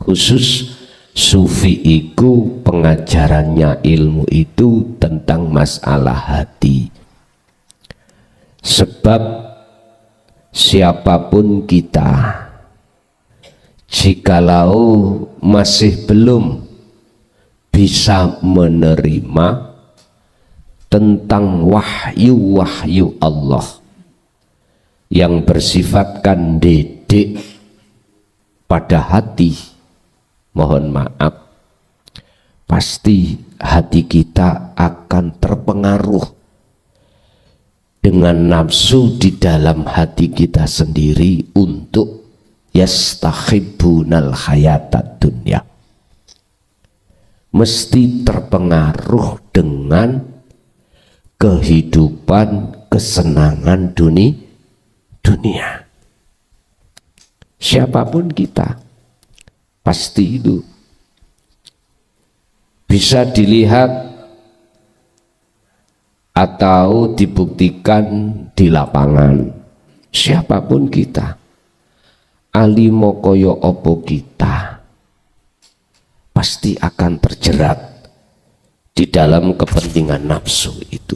Khusus sufi iku pengajarannya ilmu itu tentang masalah hati. Sebab siapapun kita, jikalau masih belum bisa menerima tentang wahyu-wahyu Allah yang bersifatkan didik pada hati, mohon maaf, pasti hati kita akan terpengaruh dengan nafsu di dalam hati kita sendiri untuk yastahibbunal hayatad dunya. Mesti terpengaruh dengan kehidupan kesenangan dunia. Siapapun kita, pasti itu bisa dilihat atau dibuktikan di lapangan. Siapapun kita, alimo koyo opo kita, pasti akan terjerat di dalam kepentingan nafsu itu.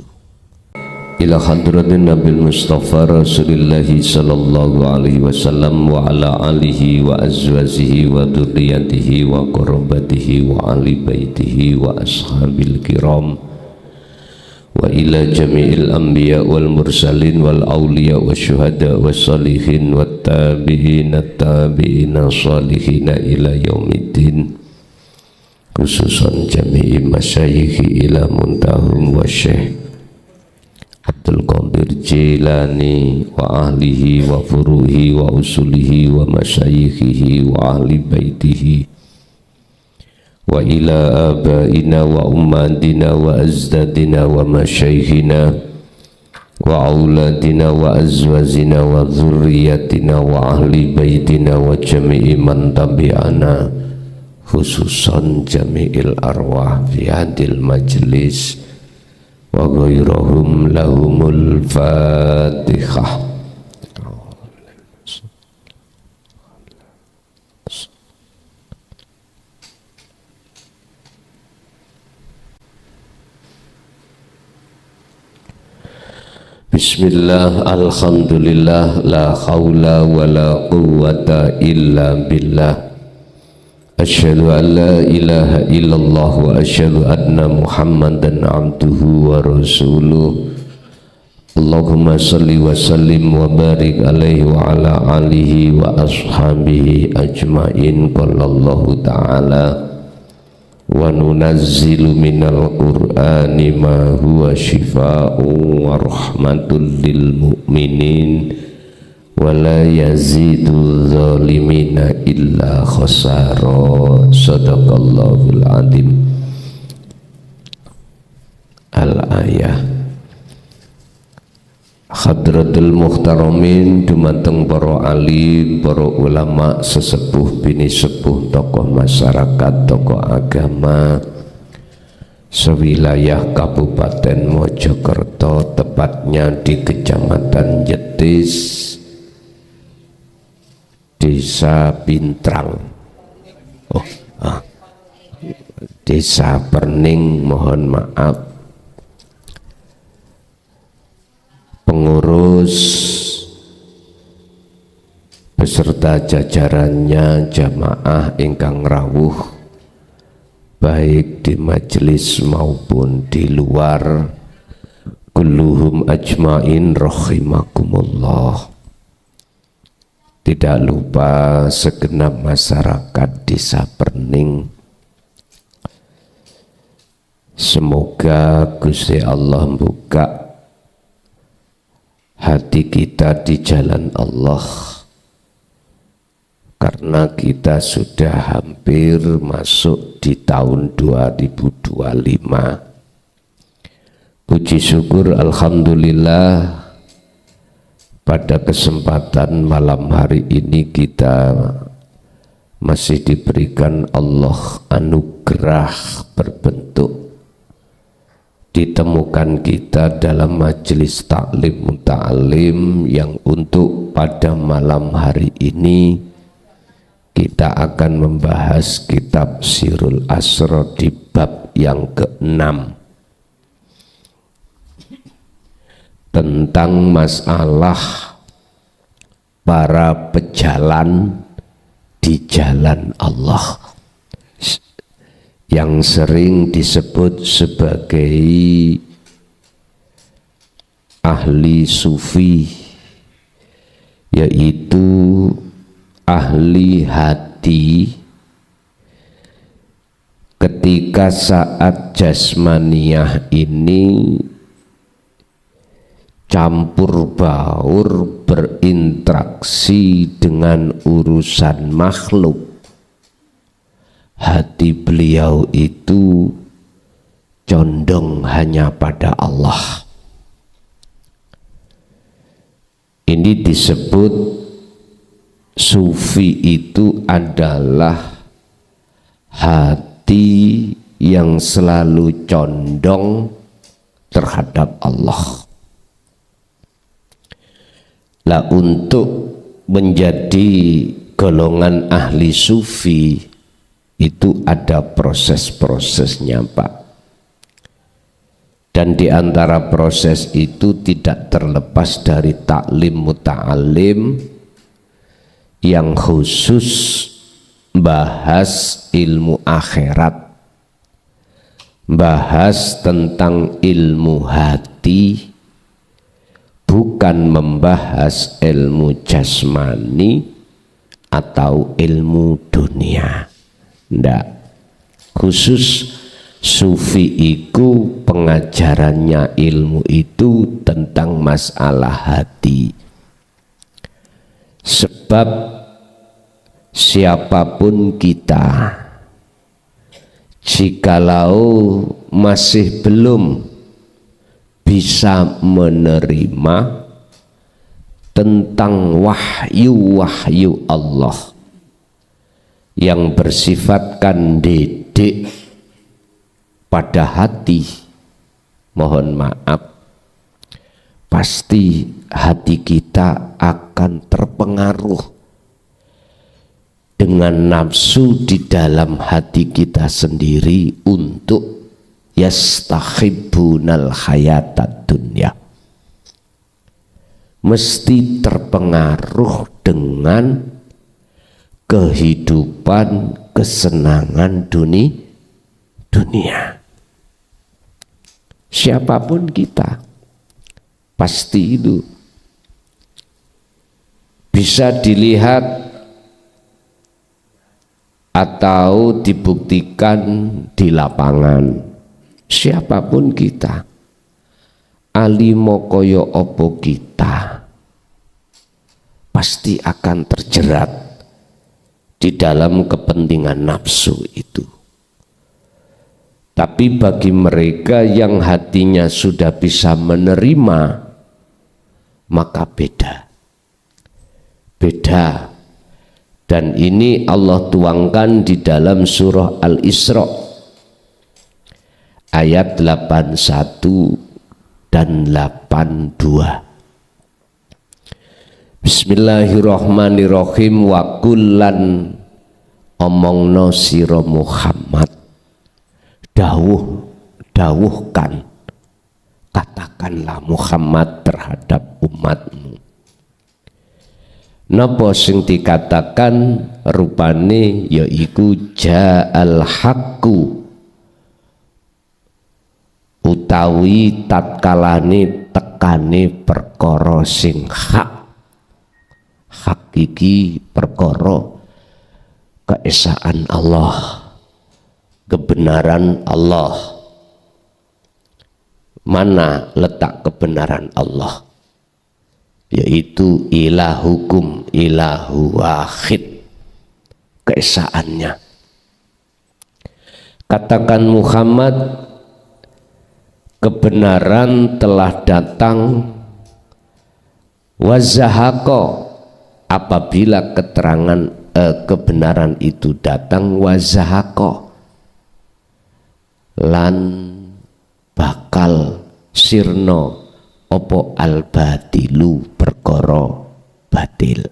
Ila hadratin Nabil Mustafa Rasulillahi sallallahu alaihi wasallam wa ala alihi wa azwajihi wa dzurriyyatihi wa qurabatihi wa ali baitihi wa ashabil kiram wa ila jami'il anbiya wal mursalin wal awliya wa syuhada wa salihin wa tabi'ina tabi'ina salihina ila yaumiddin, khususan jami'i masyayikhi ila muntahum wa syekh Abdul Qadir Jilani wa ahlihi wa furuhi wa usulihi wa masyayikhihi wa ahli baitihi wa ila abaina wa ummatina wa azdadina wa masyayikhina wa auladina wa azwazina wa dzurriyyatina wa ahli baitina wa jami'i man tabi'ana, khususan jami'il arwah fi hadil majlis wa ghairahum lahumul fatihah. Bismillah, alhamdulillah, la haula wa la quwwata illa billah. Asyhadu an la ilaha illallah wa asyhadu anna Muhammadan abduhu wa rasuluh. Allahumma salli wa sallim wa barik alaihi wa ala alihi wa ashabihi ajmain. Qala Allah ta'ala wa nunazzilu minal qur'ani ma huwa shifaa'un wa rahmatul lil mu'minin wa la yazidu zalimina illa khasara. Sadaqallahul azim. Al-ayah. Hadratul muhtaramin, dumateng para alim, para ulama, sesepuh bini sepuh, tokoh masyarakat, tokoh agama sewilayah Kabupaten Mojokerto, tepatnya di Kecamatan Jetis, Desa Pintrang, Desa Perning, mohon maaf, pengurus beserta jajarannya, jamaah ingkang rawuh baik di majelis maupun di luar, kulluhum ajmain rahimakumullah. Tidak lupa segenap masyarakat Desa Perning, semoga Gusti Allah buka hati kita di jalan Allah, karena kita sudah hampir masuk di tahun 2025. Puji syukur alhamdulillah, pada kesempatan malam hari ini kita masih diberikan Allah anugerah berbentuk ditemukan kita dalam majelis taklim muta'alim yang untuk pada malam hari ini Kita akan membahas kitab Sirul Asrar di bab yang ke-6 tentang masalah para pejalan di jalan Allah yang sering disebut sebagai ahli sufi, yaitu ahli hati ketika saat jasmaniyah ini campur baur berinteraksi dengan urusan makhluk, hati beliau itu condong hanya pada Allah. Ini disebut sufi itu adalah hati yang selalu condong terhadap Allah. Lah untuk menjadi golongan ahli sufi itu ada proses-prosesnya, Pak. Dan di antara proses itu tidak terlepas dari taklim muta'alim yang khusus bahas ilmu akhirat, bahas tentang ilmu hati, bukan membahas ilmu jasmani atau ilmu dunia. Ndak, khusus sufi itu pengajarannya ilmu itu tentang masalah hati. Sebab siapapun kita, jikalau masih belum bisa menerima tentang wahyu-wahyu Allah yang bersifatkan didik pada hati, mohon maaf, pasti hati kita akan terpengaruh dengan nafsu di dalam hati kita sendiri untuk yastahibbunal hayatad dunya. Mesti terpengaruh dengan kehidupan, kesenangan dunia. Siapapun kita pasti itu bisa dilihat atau dibuktikan di lapangan. Siapapun kita, alimo koyo opo kita, pasti akan terjerat di dalam kepentingan nafsu itu. Tapi bagi mereka yang hatinya sudah bisa menerima, maka beda. Dan ini Allah tuangkan di dalam surah Al-Isra ayat 81 dan 82. Bismillahirrahmanirrahim. Wa kullan omongno sira Muhammad, dawuhkan, katakanlah Muhammad terhadap umatmu. Napa sing dikatakan rupane yaiku ja'al haqqu, utawi tatkalane tekane perkara sing hak. Hak iki perkara keesaan Allah, kebenaran Allah. Mana letak kebenaran Allah? Yaitu ilahukum ilahu wahid, keesaannya. Katakan Muhammad, kebenaran telah datang, wazahako, apabila keterangan kebenaran itu datang, wazahako, lan bakal sirno opo al batilu perkara batil.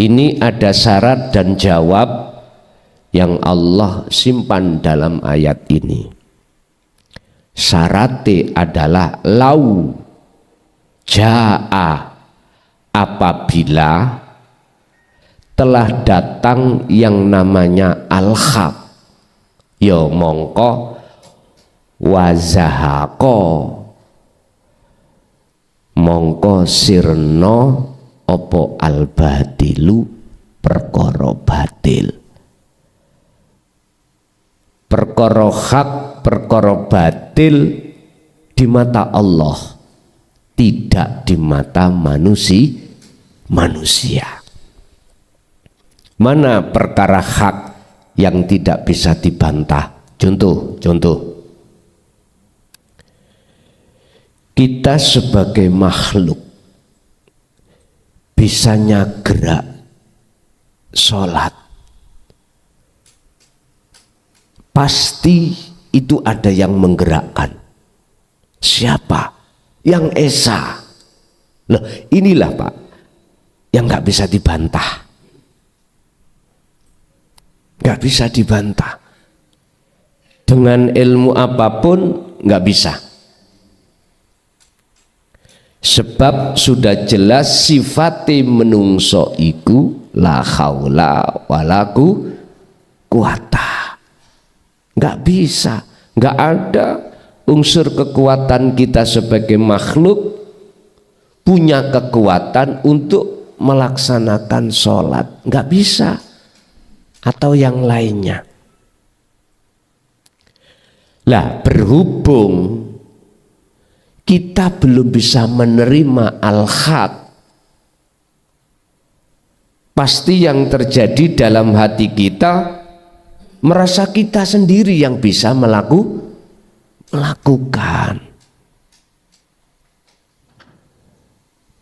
Ini ada syarat dan jawab yang Allah simpan dalam ayat ini. Syaratnya adalah lau ja'a, apabila telah datang yang namanya al-haq, ya mongko wazahako, mongko sirno opo al-batilu, perkara batil. Perkara hak, perkara batil di mata Allah, tidak di mata manusia. Mana perkara hak yang tidak bisa dibantah? Contoh. Kita sebagai makhluk bisanya gerak sholat, pasti itu ada yang menggerakkan. Siapa? Yang esa. Loh, inilah Pak yang nggak bisa dibantah, nggak bisa dibantah dengan ilmu apapun, nggak bisa. Sebab sudah jelas sifati menungso iku la haula walaku kuwata. Nggak bisa, nggak ada unsur kekuatan kita sebagai makhluk punya kekuatan untuk melaksanakan sholat, nggak bisa, atau yang lainnya. Lah, berhubung kita belum bisa menerima al-haq, pasti yang terjadi dalam hati kita merasa kita sendiri yang bisa melakukan.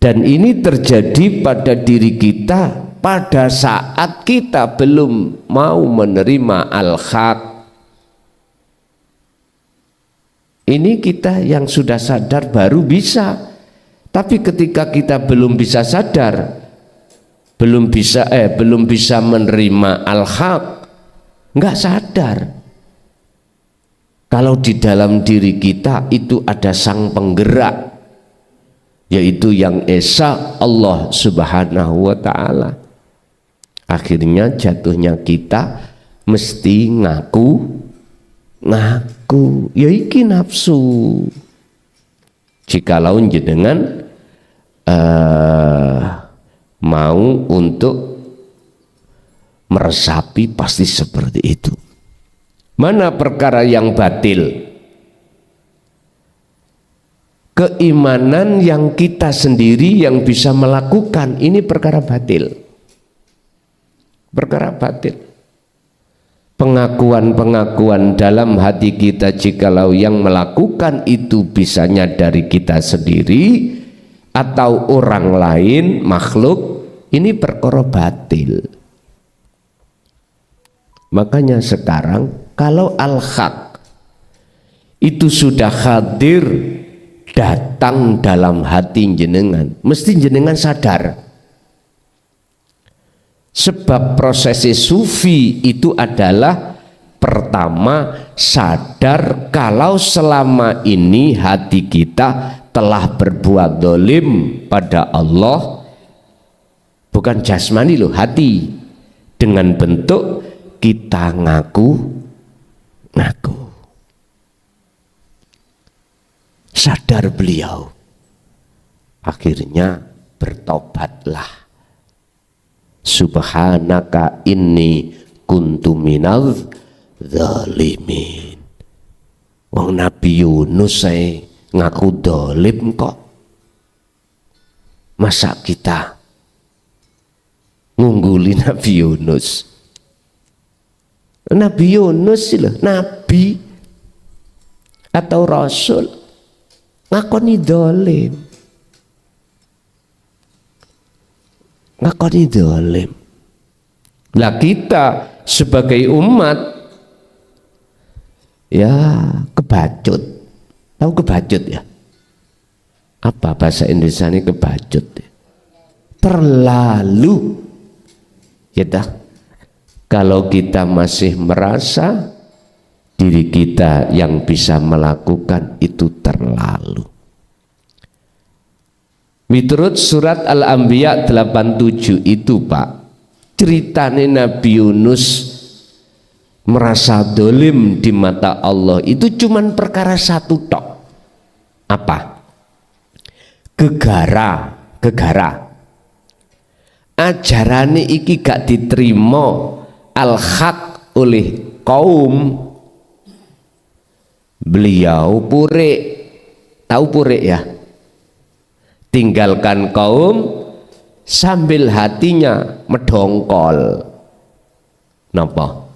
Dan ini terjadi pada diri kita pada saat kita belum mau menerima al-haq. Ini kita yang sudah sadar baru bisa. Tapi ketika kita belum bisa sadar, belum bisa menerima al-haq, nggak sadar kalau di dalam diri kita itu ada sang penggerak, yaitu yang esa, Allah Subhanahu wa ta'ala. Akhirnya jatuhnya kita mesti ngaku, ya iki nafsu. Jikalau jenengan mau untuk meresapi, pasti seperti itu. Mana perkara yang batil? Keimanan yang kita sendiri yang bisa melakukan, ini perkara batil. Perkara batil. Pengakuan-pengakuan dalam hati kita, jikalau yang melakukan itu bisa nyadari kita sendiri atau orang lain, makhluk, ini perkara batil. Makanya sekarang kalau al-haq itu sudah hadir, datang dalam hati jenengan, mesti jenengan sadar. Sebab prosesi sufi itu adalah pertama sadar kalau selama ini hati kita telah berbuat dolim pada Allah, bukan jasmani loh, hati, dengan bentuk kita ngaku. Sadar beliau, akhirnya bertobatlah. Subhanaka inni kuntu minadz zalimin. Wong Nabi Yunus saya ngaku dolim kok, masa kita ngungguli Nabi Yunus? Nabi Yunus sih loh, nabi atau rasul ngakoni dolim, ngakoni dolim. Lah kita sebagai umat ya kebacut. Tahu kebacut ya? Apa bahasa Indonesia ini kebacut? Terlalu Kalau kita masih merasa diri kita yang bisa melakukan itu terlalu. Menurut surat Al-Anbiya 87 itu Pak, ceritanya Nabi Yunus merasa dolim di mata Allah itu cuman perkara satu tok. Apa? Gegara. Ajarane iki gak diterima al-haq oleh kaum. Beliau purik, tahu purik ya? Tinggalkan kaum sambil hatinya medongkol. Napa?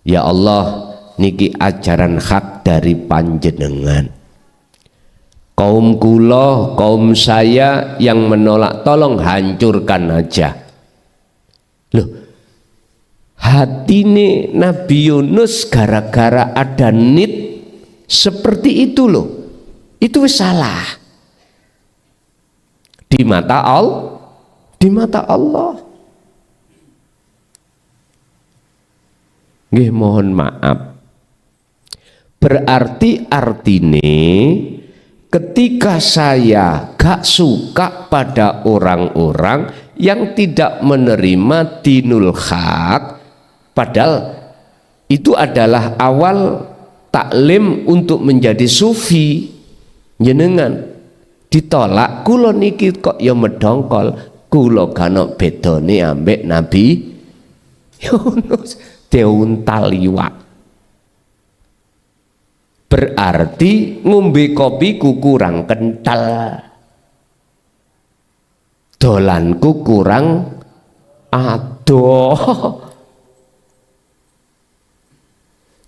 Ya Allah, niki ajaran hak dari panjenengan. Kaum kula, kaum saya yang menolak, tolong hancurkan aja. Loh, hati ini Nabi Yunus gara-gara ada nit seperti itu loh, itu salah di mata Allah. Nggih, mohon maaf. Berarti artine ketika saya gak suka pada orang-orang yang tidak menerima dinul haq, padahal itu adalah awal taklim untuk menjadi sufi, jenengan ditolak, kula niki kok ya medongkol, kula gano bedone ambek Nabi Yunus diuntal iwak. Berarti ngombe kopiku kurang kental, dolanku kurang adoh.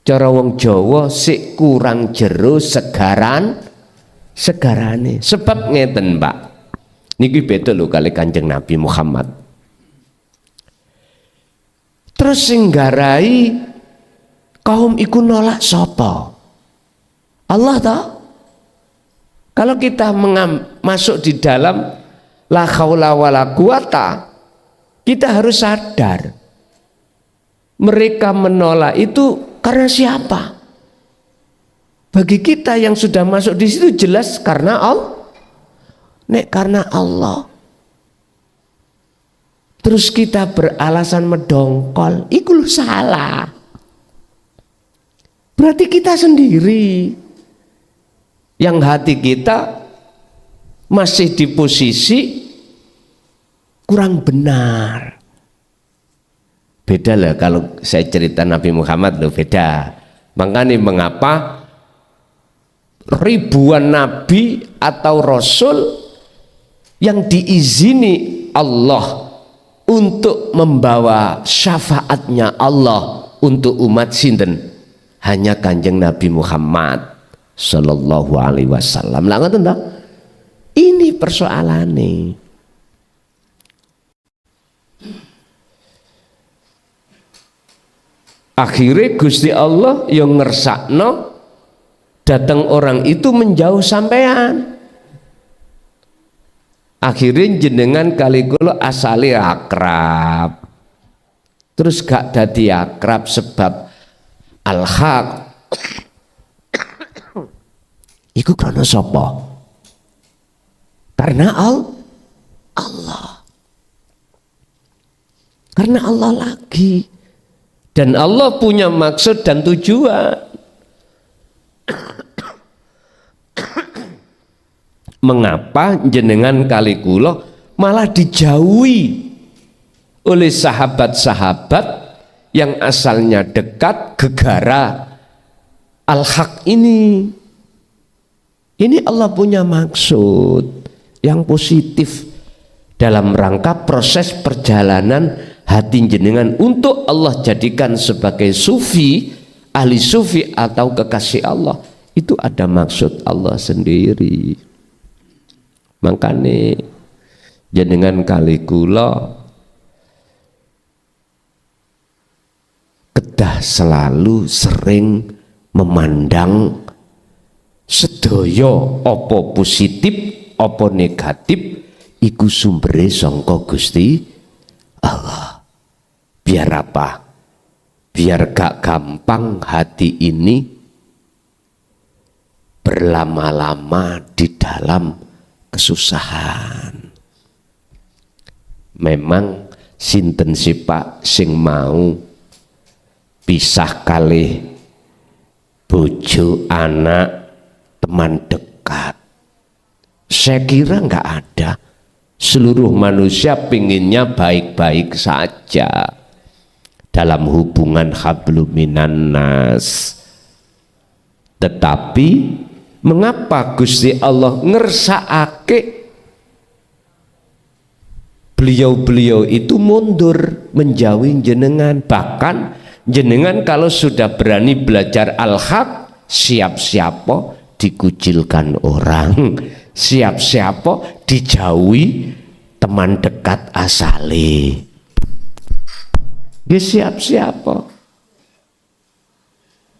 Cara wong Jawa sik kurang jero segarane. Sebab ngeten Pak, niki beda lho kali Kanjeng Nabi Muhammad. Terus sing nggarai kaum iku nolak sapa? Allah toh. Kalau kita masuk di dalam la haula wala quwata, kita harus sadar mereka menolak itu karena siapa? Bagi kita yang sudah masuk di situ jelas karena Allah. Karena Allah. Terus kita beralasan medongkol, itu salah. Berarti kita sendiri yang hati kita masih di posisi kurang benar. Beda lah kalau saya cerita Nabi Muhammad loh, beda. Makanya mengapa ribuan nabi atau rasul yang diizini Allah untuk membawa syafaatnya Allah untuk umat sinten, hanya Kanjeng Nabi Muhammad sallallahu alaihi wasallam. Lah ngoten ta? Ini persoalane. Akhirnya Gusti Allah yang ngersakno datang orang itu menjauh sampean. Akhirnya jenengan kali kula asale akrab, terus gak dadi akrab sebab al-haq. Iku karena sapa? Karena Allah. Karena Allah lagi. Dan Allah punya maksud dan tujuan. Mengapa jenengan kali kula malah dijauhi oleh sahabat-sahabat yang asalnya dekat gegara al-haq ini? Ini Allah punya maksud yang positif dalam rangka proses perjalanan hati jenengan untuk Allah jadikan sebagai sufi, ahli sufi atau kekasih Allah. Itu ada maksud Allah sendiri. Makanya jenengan kali kula kedah selalu sering memandang sedaya apa positif apa negatif iku sumbere sangka Gusti Allah. Biar apa? Biar gak gampang hati ini berlama-lama di dalam kesusahan. Memang sinten sih Pak sing mau pisah kalih bojo, anak, teman dekat? Saya kira nggak ada. Seluruh manusia pinginnya baik-baik saja dalam hubungan hablum minan nas. Tetapi mengapa Gusti Allah ngersakake beliau-beliau itu mundur menjauhi jenengan? Bahkan jenengan kalau sudah berani belajar al-haq, siap-siapa dikucilkan orang, siap-siapa dijauhi teman dekat asale. Dia siap-siapa.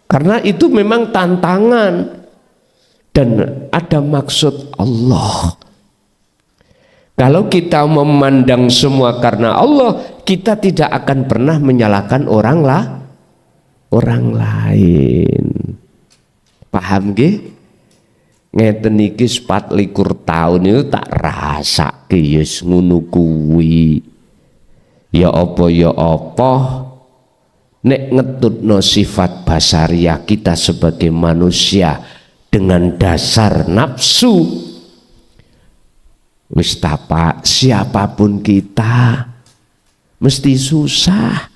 Karena itu memang tantangan dan ada maksud Allah. Kalau kita memandang semua karena Allah, kita tidak akan pernah menyalahkan orang lain. Paham nggih? Ngeten iki 24 tahun itu tak rasake yes ngono kuwi. Ya apa nek ngetutno sifat basariah kita sebagai manusia dengan dasar nafsu, wis Pak, siapapun kita mesti susah.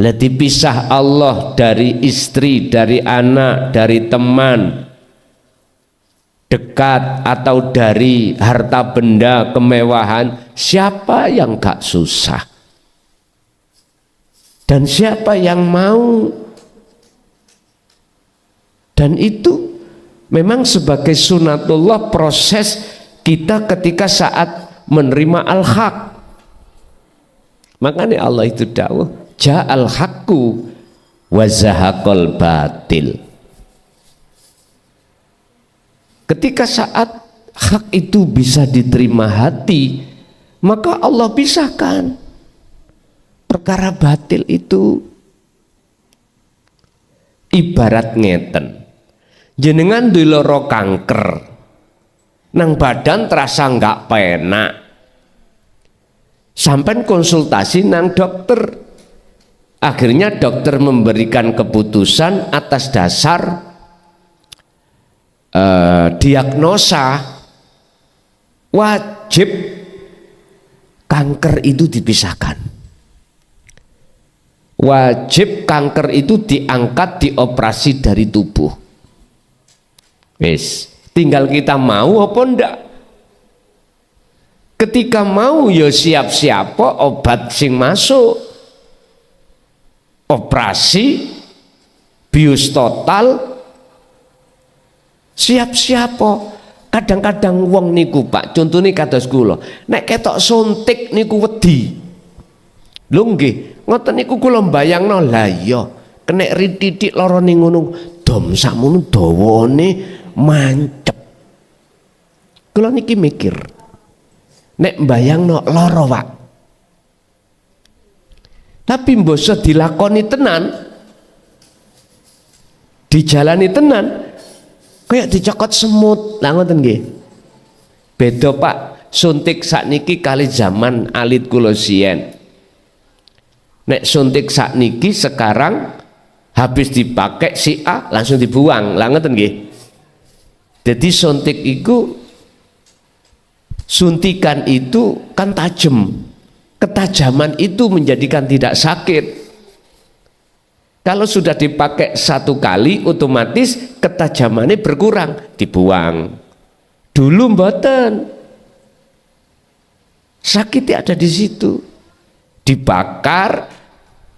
Lah dipisah Allah dari istri, dari anak, dari teman dekat atau dari harta benda kemewahan, siapa yang gak susah? Dan siapa yang mau? Dan itu memang sebagai sunatullah proses kita ketika saat menerima al-haq. Makanya Allah itu dawuh, ja'al haqqu wa zahaqal batil. Ketika saat hak itu bisa diterima hati, maka Allah pisahkan perkara batil itu. Ibarat ngeten, jenengan diloro kanker nang badan terasa nggak penak, sampai konsultasi nang dokter, akhirnya dokter memberikan keputusan atas dasar diagnosa wajib kanker itu dipisahkan, wajib kanker itu diangkat, dioperasi dari tubuh. Wis, tinggal kita mau apa ndak. Ketika mau ya siap-siap obat sing masuk, operasi bius total, siap-siapa. Kadang-kadang wong niku Pak, contohnya kados kula, nek ketok suntik niku wedi. Lho nggih, ngoten niku kula mbayangno, lah iya kena rititik lara ning ngono, dom sakmono dawane mancep. Kula niki mikir, nek mbayangno lara Pak, tapi mbasa dilakoni tenan, dijalani tenan, kayak dicokot semut. Lah ngoten nggih. Beda Pak, suntik sakniki kali zaman alit kula siyen. Nek suntik sakniki sekarang habis dipakai si A langsung dibuang. Lah ngoten nggih. Jadi suntik itu, suntikan itu kan tajam. Ketajaman itu menjadikan tidak sakit. Kalau sudah dipakai satu kali, otomatis ketajamannya berkurang, dibuang. Dulu mboten, sakitnya ada di situ, dibakar,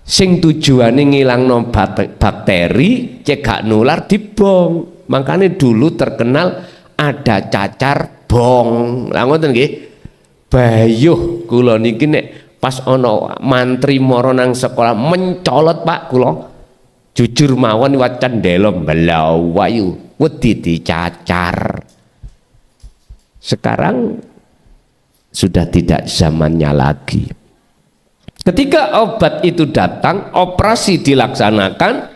sing tujuannya ngilangno bakteri, cegak nular, dibong. Makanya dulu terkenal ada cacar bong. Lah ngoten nggih, bayuh kula niki nek pas ana mantri mara nang sekolah mencolot Pak kula. Jujur mawon wacan ndelo mbelawayu wedi dicacar. Sekarang sudah tidak zamannya lagi. Ketika obat itu datang, operasi dilaksanakan,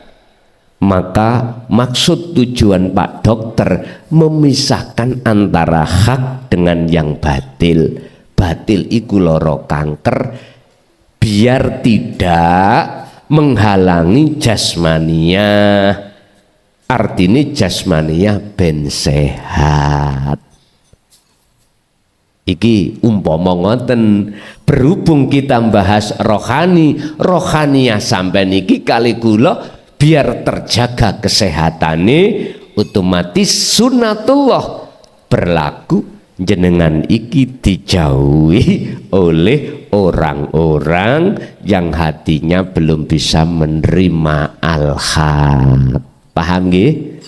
maka maksud tujuan Pak Dokter memisahkan antara hak dengan yang batil. Batil iku loro kanker, biar tidak menghalangi jasmania. Artinya jasmania ben sehat. Iki umpama ngoten, berhubung kita bahas rohani, rohaniah sampai niki kali kula biar terjaga kesehatane, otomatis sunatullah berlaku, jenengan iki dijauhi oleh orang-orang yang hatinya belum bisa menerima al-haq. Paham nggih?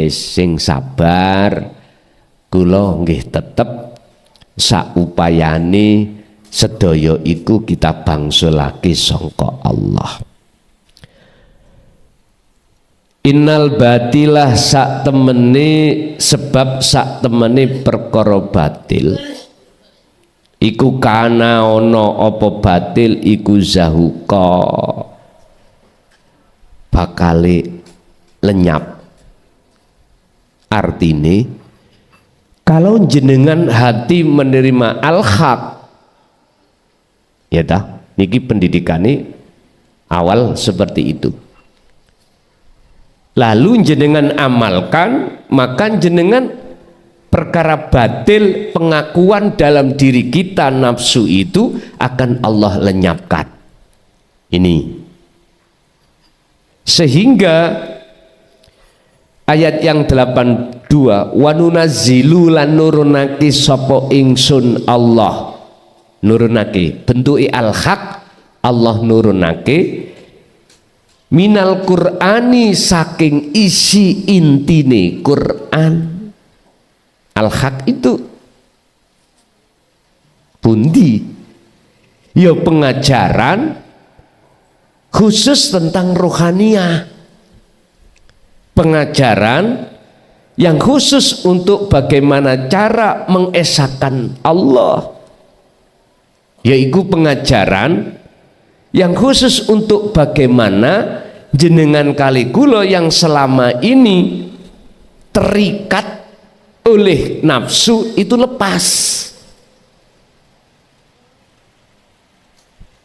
Sing sabar, kula nggih tetep saupayane sedaya iku kita bangsulake sangka Allah. Innal batilah sak temene, sebab sak temene perkara batil iku kana ana apa batil iku zahuqa bakale lenyap. Artine kalau jenengan hati menerima al-haq, ya dah, niki pendidikane awal seperti itu. Lalu jenengan amalkan, maka jenengan perkara batil pengakuan dalam diri kita nafsu itu akan Allah lenyapkan. Ini sehingga ayat yang 82, wa nunazzilu lan nurunake sapa ingsun Allah, nurunake bentuke al-haq, Allah nurunake minal Qur'ani saking isi intine Quran. Al-haq itu pundi? Ya pengajaran khusus tentang rohaniah, pengajaran yang khusus untuk bagaimana cara mengesahkan Allah, yaitu pengajaran yang khusus untuk bagaimana jenengan kali kula yang selama ini terikat oleh nafsu itu lepas.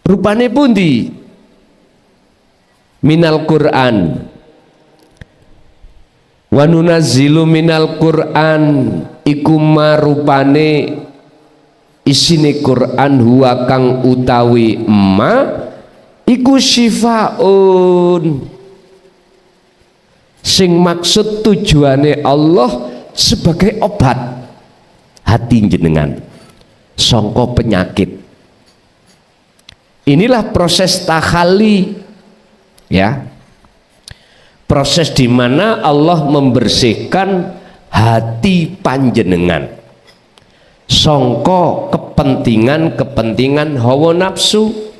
Rupane pundi? Minal Quran, wa nunazzilu minal Quran iku marupane isine Quran huwa kang utawi iku syifaun, sing maksud tujuane Allah sebagai obat hati jenengan sangka penyakit. Inilah proses tahalli, ya, proses di mana Allah membersihkan hati panjenengan sangka kepentingan hawa nafsu.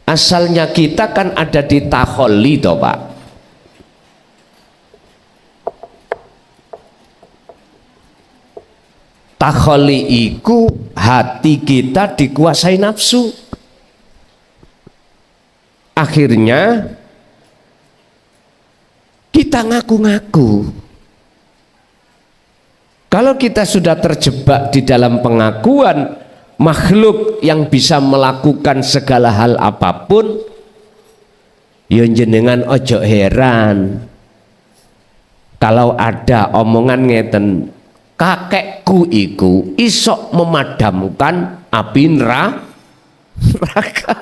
Asalnya kita kan ada di tahalli toh Pak. Tahalli iku hati kita dikuasai nafsu. Akhirnya kita ngaku-ngaku. Kalau kita sudah terjebak di dalam pengakuan makhluk yang bisa melakukan segala hal apapun, ya jenengan ojo heran kalau ada omongan ngeten, kakekku iku isok memadamkan api neraka.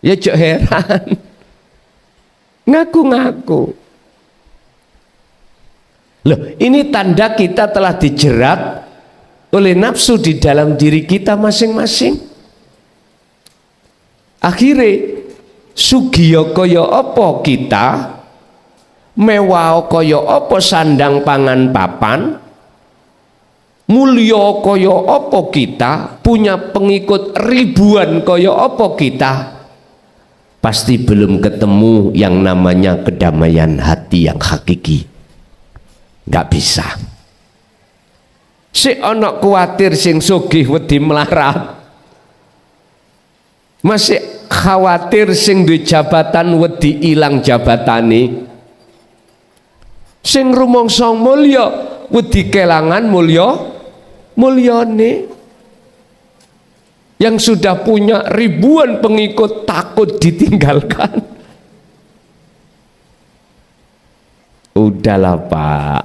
Ya ojo heran, ngaku-ngaku. Loh, ini tanda kita telah dijerat oleh nafsu di dalam diri kita masing-masing. Akhirnya sugiya kaya apa kita, mewah kaya apa sandang pangan papan, mulya kaya apa kita, punya pengikut ribuan kaya apa kita, pasti belum ketemu yang namanya kedamaian hati yang hakiki. Nggak bisa. Si ana kuwatir sing sugih wedi melarat, Masih khawatir sing duwe jabatan wedi ilang jabatane, sing rumangsa mulya wedi kelangan mulyane, yang sudah punya ribuan pengikut takut ditinggalkan. Udahlah Pak,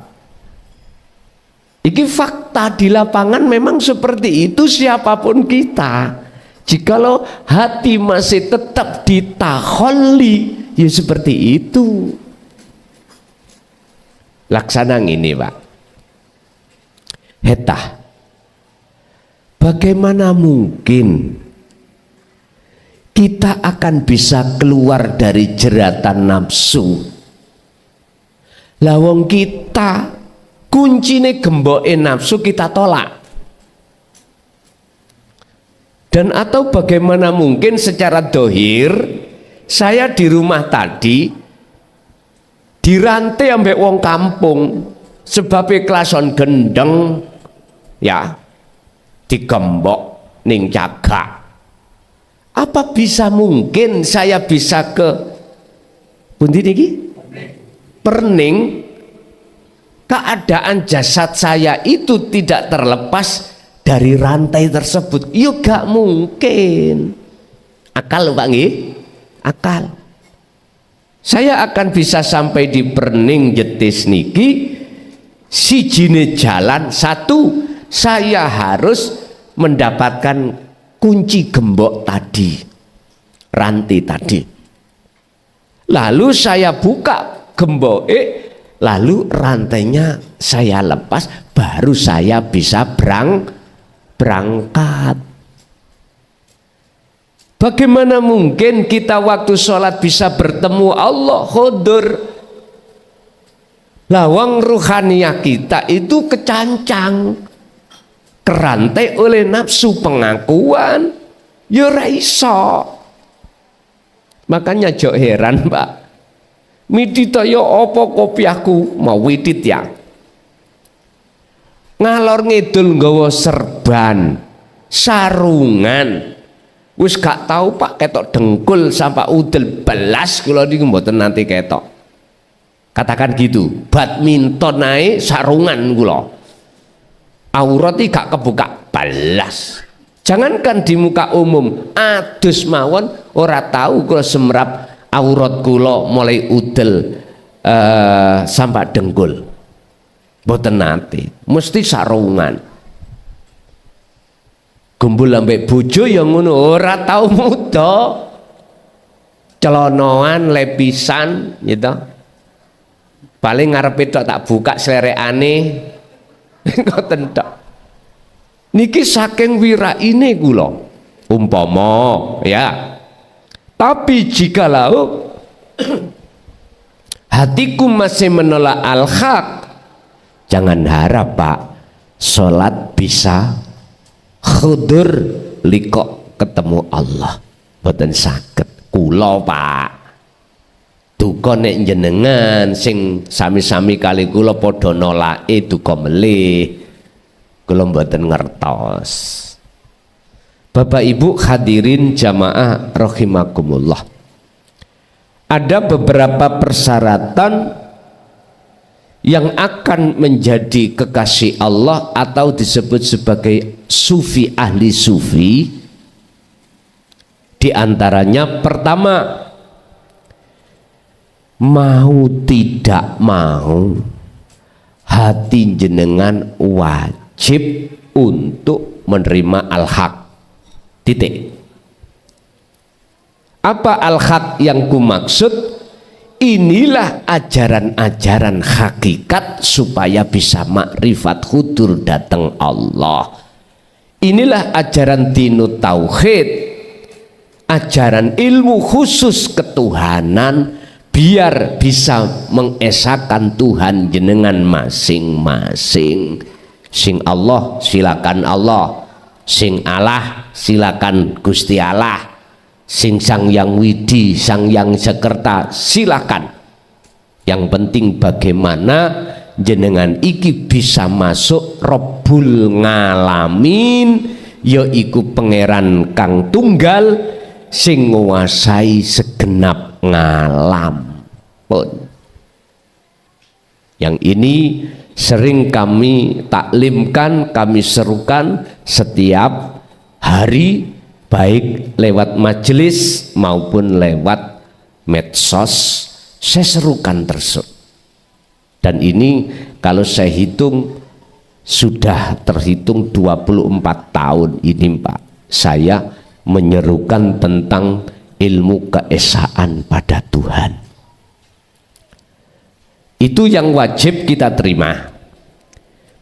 ini fakta di lapangan memang seperti itu. Siapapun kita, jikalau hati masih tetap ditaholi, ya seperti itu. Laksana ini Pak, hetah bagaimana mungkin kita akan bisa keluar dari jeratan nafsu? Lawang kita kuncine gemboke nafsu kita tolak. Dan atau bagaimana mungkin secara dohir saya di rumah tadi dirantai ambek wong kampung sebabnya klason gendeng ya, digembok ning cagak. Apa bisa mungkin saya bisa ke pundi niki? Perning, keadaan jasad saya itu tidak terlepas dari rantai tersebut? Yuk gak mungkin. Akal Pak nggih? Akal. Saya akan bisa sampai di Perning Jetis niki sijine jalan satu, saya harus mendapatkan kunci gembok tadi, rantai tadi. Lalu saya buka gemboke, lalu rantainya saya lepas, baru saya bisa berangkat. Bagaimana mungkin kita waktu sholat bisa bertemu Allah hudur? Lawang ruhaniyah kita itu kecancang, kerantai oleh nafsu pengakuan, ya ora iso. Makanya jok heran Pak, midit ya apa kopiahku mau widit ya, ngalor ngidul nggawa serban sarungan, wis gak tahu Pak ketok dengkul sampai udel belas kula niku mboten nanti ketok. Katakan gitu, badminton naik sarungan kula, aurat iki gak kebuka belas. Jangankan di muka umum, adus mawon ora tahu kula semrap aurat kula mulai udel sampai dengkul. Mboten nate, mesti sarungan. Gumbul ambek bojo yang ngono ora tau muda. Celonoan lepisan gitu. Paling ngarepe tok tak buka slerekane. Ngoten tok. Niki saking wiraine kula umpama ya. Tapi jikalau hatiku masih menolak al-haq, jangan harap Pak sholat bisa khudur liko ketemu Allah. Boten saged kula Pak. Duka nek jenengan sing sami-sami kali kula padha nolake duka melih. Kula mboten ngertos. Bapak Ibu hadirin jamaah rahimakumullah. Ada beberapa persyaratan yang akan menjadi kekasih Allah atau disebut sebagai sufi, ahli sufi. Di antaranya pertama, mau tidak mau hati jenengan wajib untuk menerima al-haq. Titik. Apa al-haq yang kumaksud? Inilah ajaran-ajaran hakikat supaya bisa makrifat hudur datang Allah. Inilah ajaran dinut tauhid, ajaran ilmu khusus ketuhanan, biar bisa mengesahkan Tuhan jenengan masing-masing. Sing Allah silakan Allah, sing Allah silakan Gusti Allah, sing Sang Yang Widi, Sang Yang Sekerta silakan. Yang penting bagaimana jenengan iki bisa masuk Rabbul Ngalamin, yaiku pangeran kang tunggal sing nguasai segenap ngalam pun. Yang ini sering kami taklimkan, kami serukan setiap hari, baik lewat majelis maupun lewat medsos, saya serukan terus. Dan ini kalau saya hitung sudah terhitung 24 tahun ini Pak, saya menyerukan tentang ilmu keesaan pada Tuhan. Itu yang wajib kita terima,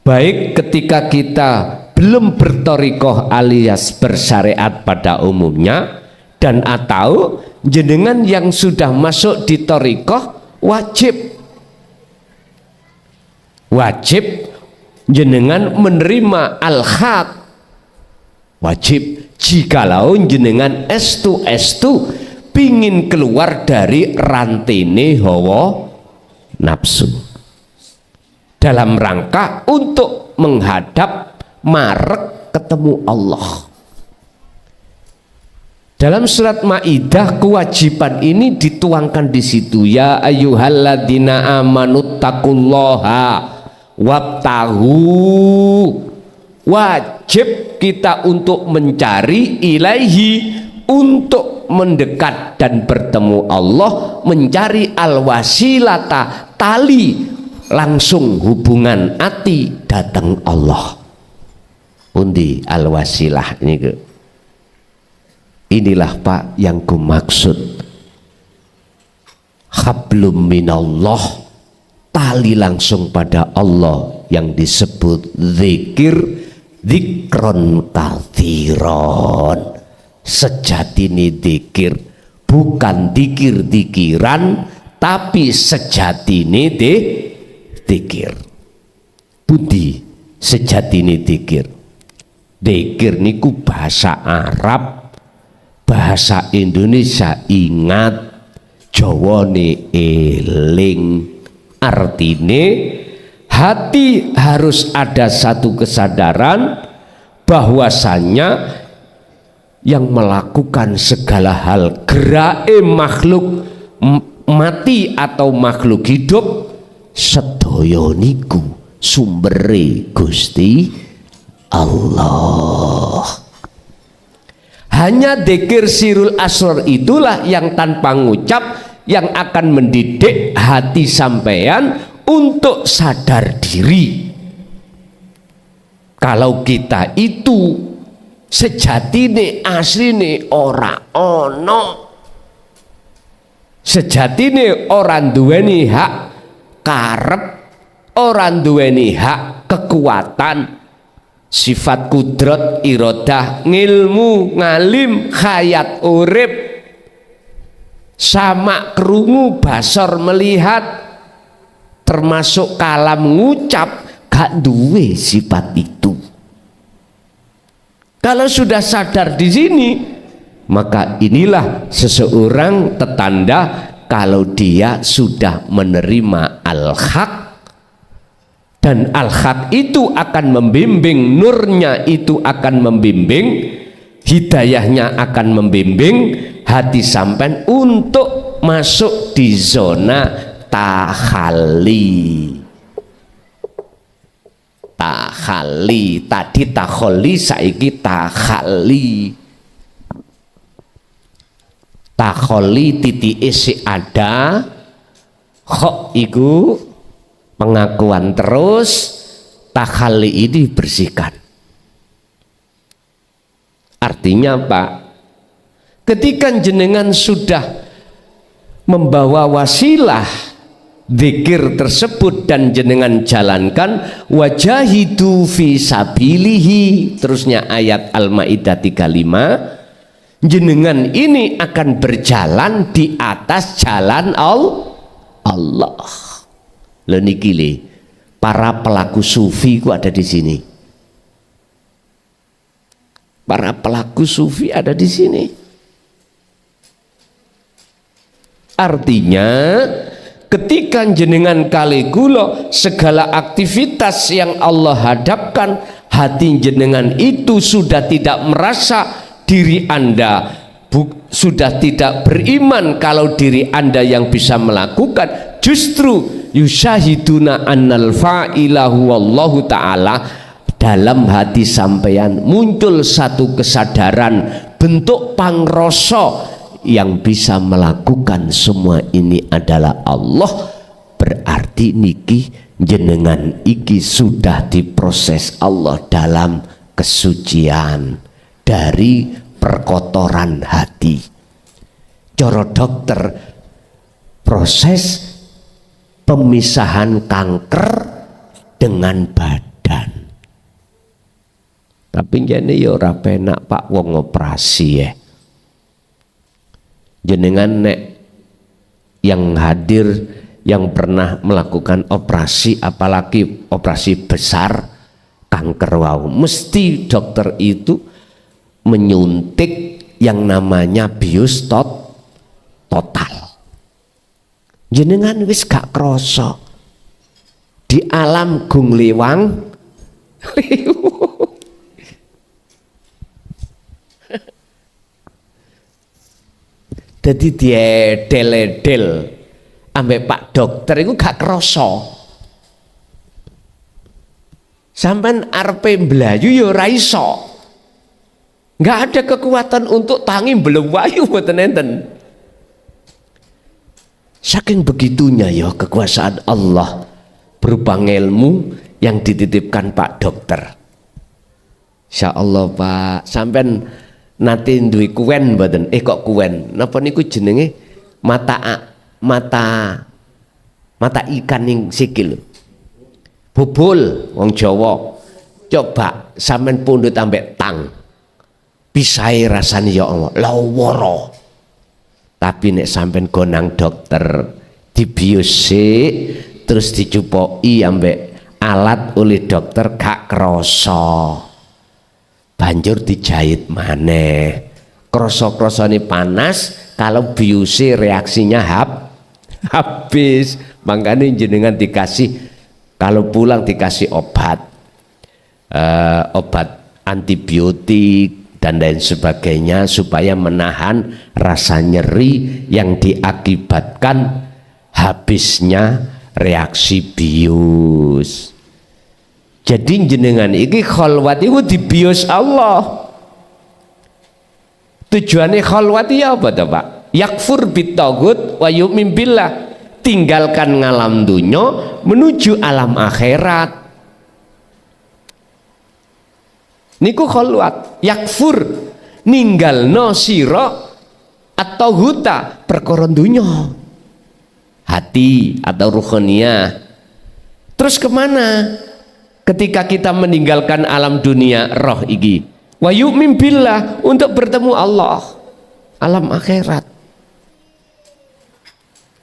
baik ketika kita belum bertorikoh alias bersyariat pada umumnya, dan atau jenengan yang sudah masuk di torikoh, wajib jenengan menerima al-haq, wajib jikalau jenengan estu pingin keluar dari rantene hawa nafsu dalam rangka untuk menghadap marek ketemu Allah. Dalam surat Maidah kewajiban ini dituangkan di situ, ya ayyuhalladzina amanu taqullaha wabtahu, wajib kita untuk mencari ilaihi, untuk mendekat dan bertemu Allah, mencari al-wasilata, tali langsung hubungan hati datang Allah. Undi al-wasilah ini ke? Inilah Pak yang ku maksud hablum minallah, tali langsung pada Allah yang disebut zikir, zikron kathiron. Sejatine zikir bukan dikir-dikiran, tapi sejatine zikir. Budi sejatine zikir. Zikir niku bahasa Arab, bahasa Indonesia ingat, Jawane eling. Artine hati harus ada satu kesadaran bahwasanya yang melakukan segala hal gerak makhluk mati atau makhluk hidup sedaya niku sumbere Gusti Allah. Hanya dzikir sirul asrar itulah yang tanpa ngucap yang akan mendidik hati sampean untuk sadar diri. Kalau kita itu sejatine asline ora ono, sejatine orang duweni hak karep, orang duweni hak kekuatan, sifat kudrat, iradah, ngilmu, ngalim, hayat urip, sama krungu, basar melihat, termasuk kalam ngucap, gak duwe sifat itu. Kalau sudah sadar di sini, maka inilah seseorang tertanda kalau dia sudah menerima al-haq, dan al-haq itu akan membimbing, nurnya itu akan membimbing, hidayahnya akan membimbing hati sampean untuk masuk di zona tahalli. Tahalli tadi takholi, saiki tahalli. Takholi titik isi ada, kok iku pengakuan terus, tahalli ini bersihkan. Artinya Pak, ketika jenengan sudah membawa wasilah zikir tersebut dan jenengan jalankan, wajahidu fi sabilihi, terusnya ayat Al-Maidah 35, jenengan ini akan berjalan di atas jalan Allah. Lho niki le, para pelaku sufi ku ada di sini. Para pelaku sufi ada di sini. Artinya ketika jenengan kali kula segala aktivitas yang Allah hadapkan, hati jenengan itu sudah tidak merasa diri Anda sudah tidak beriman kalau diri Anda yang bisa melakukan, justru yusyahiduna annal fa'ilahu wallahu ta'ala, dalam hati sampeyan muncul satu kesadaran bentuk pangrasa yang bisa melakukan semua ini adalah Allah. Berarti niki jenengan iki sudah diproses Allah dalam kesucian dari perkotoran hati. Coro dokter, proses pemisahan kanker dengan badan. Tapi jane ya ora penak Pak wong operasi ya. Jenengan nek yang hadir yang pernah melakukan operasi, apalagi operasi besar kanker wau, mesti dokter itu menyuntik yang namanya bius total. Jenengan wis gak kroso di alam gung liwang jadi dia del ambek Pak dokter itu gak kroso. Sampean arepe mblayu ya ora iso. Nggak ada kekuatan untuk tangi belum wayu mboten enten. Saking begitunya ya kekuasaan Allah berupa ilmu yang dititipkan Pak dokter. Insya Allah Pak, sampean nanti duwe kuwen mboten? Kok kuwen? Napa niku jenenge mata ikan ning sikil. Bubul wong Jawa. Coba sampean pundhut ambek tang. Pisahe rasane ya Allah, lawara. Tapi nek sampean gonang dokter dibiose terus dicupoki ambek alat oleh dokter gak krasa. Banjur dijahit maneh. Krasa-krasane panas, kalau biuse reaksinya habis. Makanya jenengan dikasih, kalau pulang dikasih obat antibiotik dan lain sebagainya supaya menahan rasa nyeri yang diakibatkan habisnya reaksi bius. Jadi jenengan iki khalwat itu dibius Allah. Tujuannya khalwat ya apa to Pak? Yakfur bitagut wa yu'min billah. Tinggalkan ngalam dunya menuju alam akhirat. Niku khalwat. Yakfur ninggalno sira atau huta perkara dunya. Hati atau ruhaniyah. Terus kemana? Ketika kita meninggalkan alam dunia roh iki, wa yu'min billah, untuk bertemu Allah alam akhirat.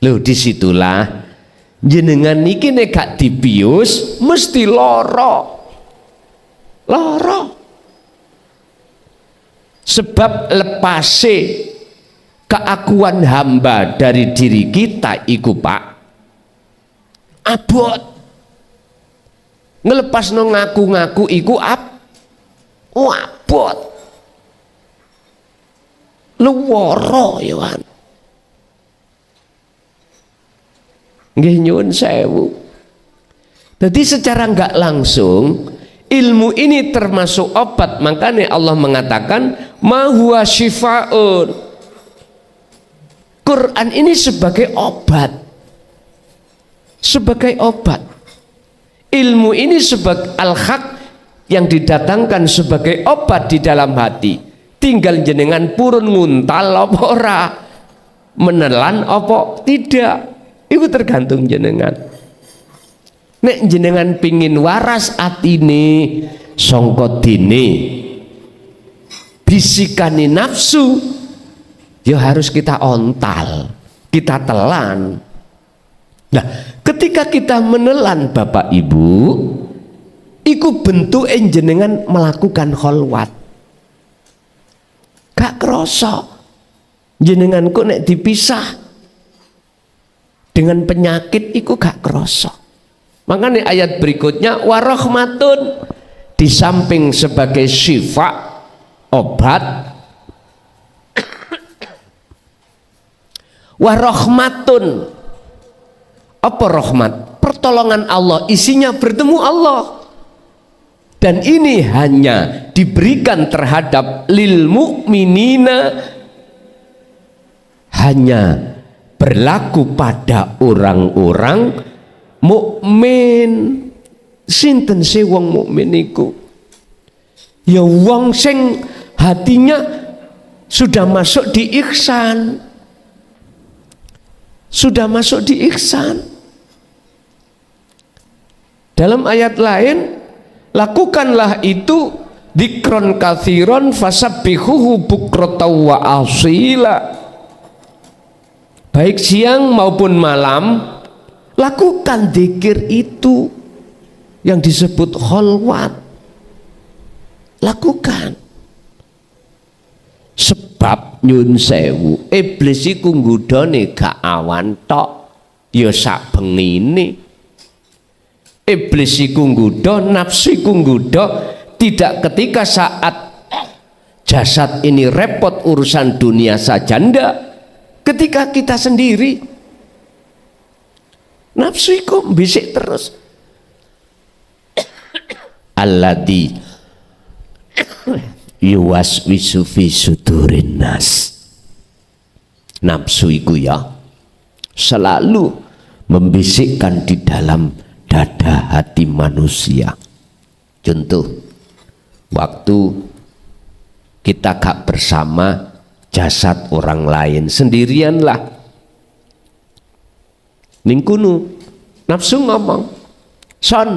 Loh, disitulah jenengan niki nek gak dibius mesti lara. Sebab lepase keakuan hamba dari diri kita iku Pak abot. Ngelepas no ngaku-ngaku iku abot. Luwara ya kan. Nggih nyuwun sewu. Jadi secara enggak langsung ilmu ini termasuk obat. Makanya Allah mengatakan ma huwa syifaun. Quran ini sebagai obat. Sebagai obat. Ilmu ini sebagai al-haq yang didatangkan sebagai obat di dalam hati. Tinggal jenengan purun nguntal apa ora, menelan apa tidak, itu tergantung jenengan. Nek jenengan pingin waras atine sangka dene bisikane nafsu, ya harus kita ontal, kita telan. Nah, ketika kita menelan Bapak Ibu, iku bentuk jenengan melakukan kholwat. Gak kroso jenengan kok nek dipisah dengan penyakit iku gak kroso. Makanya ayat berikutnya warahmatun, di samping sebagai syifa obat wa rahmatun. Apa rahmat? Pertolongan Allah, isinya bertemu Allah. Dan ini hanya diberikan terhadap lil mu'minina, hanya berlaku pada orang-orang mukmin. Sinten sih wong mukmin iku? Ya wong sing hatinya sudah masuk di ihsan. Sudah masuk di ihsan. Dalam ayat lain, lakukanlah itu dzikron katsiron fasabbihuhu bukratan wa asila. Baik siang maupun malam, lakukan zikir itu yang disebut kholwat. Lakukan. Sebab nyun sewu, iblis iku nggodhone gak awan tok, ya sak bengine. Iblis iku nggodha, nafsu iku nggodha, tidak ketika saat jasad ini repot urusan dunia saja, ndak. Ketika kita sendiri, nafsu iku bisik terus. Alladzi yuwaswisu fi sudurin nas. Nafsu iku ya selalu membisikkan di dalam dada hati manusia. Contoh, waktu kita gak bersama jasad orang lain, sendirianlah ning kono, nafsu ngomong, son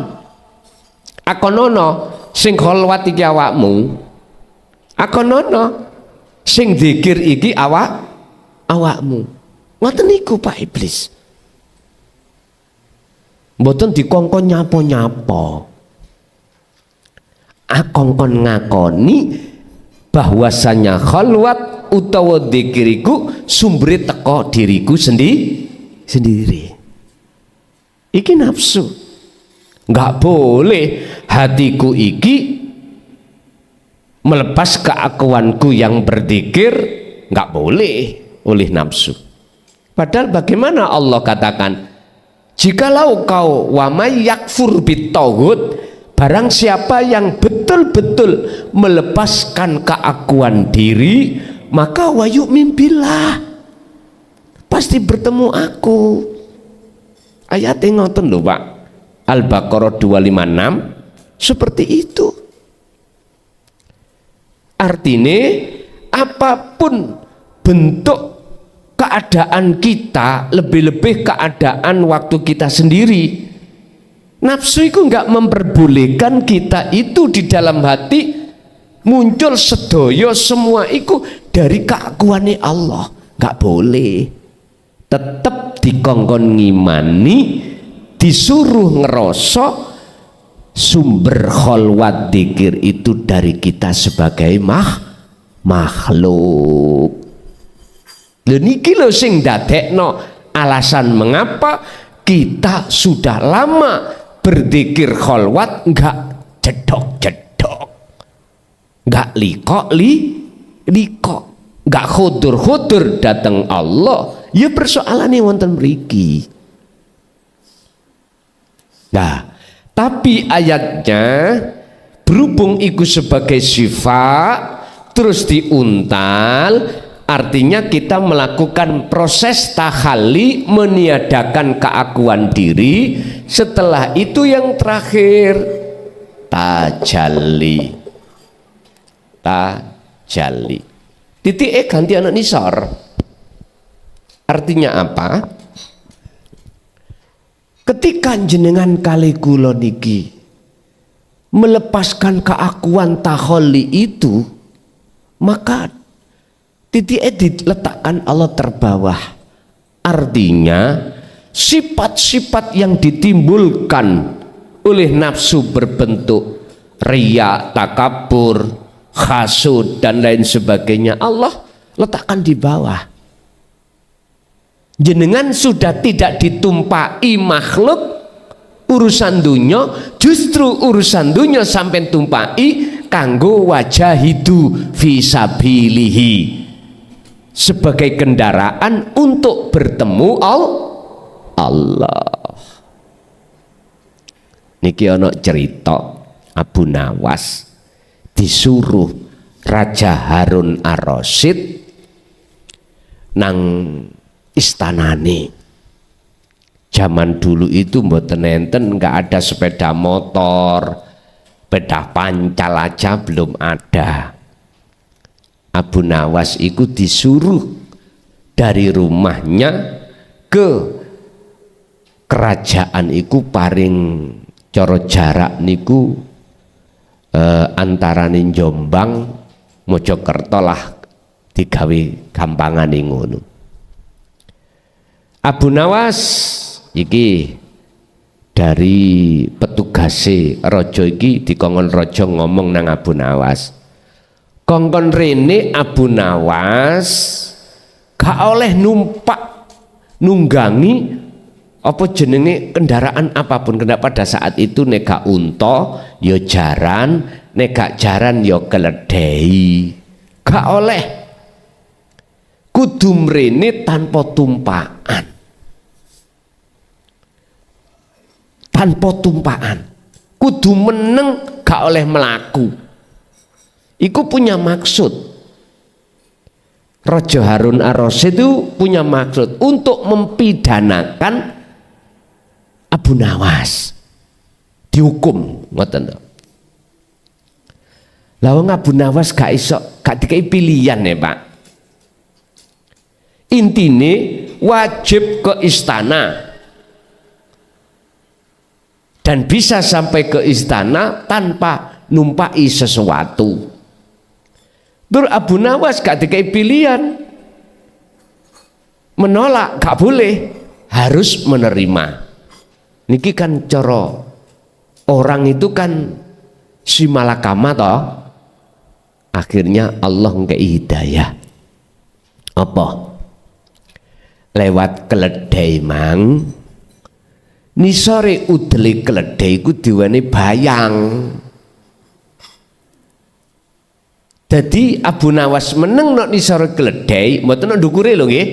akonono sing kholwat iki awakmu, akonono sing zikir iki awakmu. Ngoten niku Pak Iblis. Mboten dikongkon nyapo-nyapo. Akongkon ngakoni bahwasanya kholwat utawa zikiriku sumbere teko diriku sendiri. Iki nafsu. Enggak boleh hatiku iki melepas keakuanku yang berzikir, enggak boleh oleh nafsu. Padahal bagaimana Allah katakan, jikalau kau wa may yakfur bitaghut, barang siapa yang betul-betul melepaskan keakuan diri, maka wa yu'min billah, pasti bertemu aku. Ayatnya ngoten lho Pak, Al-Baqarah 256 seperti itu. Artinya apapun bentuk keadaan kita, lebih-lebih keadaan waktu kita sendiri, nafsu itu enggak memperbolehkan kita itu di dalam hati muncul sedoyo semua itu dari keakuannya Allah. Enggak boleh. Tetap dikongkon ngimani, disuruh ngerosok sumber kholwat dzikir itu dari kita sebagai makhluk. Lho niki lho sing dadekno alasan mengapa kita sudah lama berzikir kholwat enggak jedok-jedok, enggak likok, enggak khudur-khudur datang Allah. Ya persoalannya wonten mriki. Nah, tapi ayatnya berhubung iku sebagai sifat terus diuntal, artinya kita melakukan proses tahalli, meniadakan keakuan diri. Setelah itu yang terakhir tajalli. Titik ganti anak nisor. Artinya apa? Ketika jenengan kali kula niki melepaskan keakuan tahalli itu, maka titiknya diletakkan Allah terbawah. Artinya sifat-sifat yang ditimbulkan oleh nafsu berbentuk riya, takabur, hasud dan lain sebagainya, Allah letakkan di bawah. Jenengan sudah tidak ditumpai makhluk urusan dunya, justru urusan dunya sampai tumpai kanggo wajahidu fisabilihi. sebagai kendaraan untuk bertemu Allah. Niki ana cerita Abu Nawas disuruh Raja Harun Ar-Rasyid nang istanane. Zaman dulu itu mboten enten, nggak ada sepeda motor, sepeda pancal aja belum ada. Abu Nawas itu disuruh dari rumahnya ke kerajaan iku paring cara jarak niku antarané Jombang Mojokerto lah digawe gampangane ngono. Abu Nawas iki dari petugase raja iki dikongkon raja ngomong nang Abu Nawas, kongkon rene Abu Nawas gak oleh numpak nunggangi apa jenenge kendaraan apapun, karena pada saat itu nek gak unta ya jaran, nek gak jaran ya keledai, gak oleh, kudu mrene tanpa tumpakan, tanpa tumpakan, kudu meneng gak oleh melaku. Iku punya maksud. Raja Harun Ar-Rasyid itu punya maksud untuk mempidanakan Abu Nawas, dihukum ngoten. Lah wong Abu Nawas gak iso, gak dikai pilihan ya Pak. Intine wajib ke istana dan bisa sampai ke istana tanpa numpai sesuatu. Terus Abu Nawas gak dikai pilihan, menolak, gak boleh, harus menerima. Niki kan coro orang itu kan si malakama toh. Akhirnya Allah ngekei hidayah. Apa? Lewat keledai mang. Nisore udele keledai ku diwane bayang. Jadi Abu Nawas meneng nok nisore keledai, mboten nok ndukure lho nggih.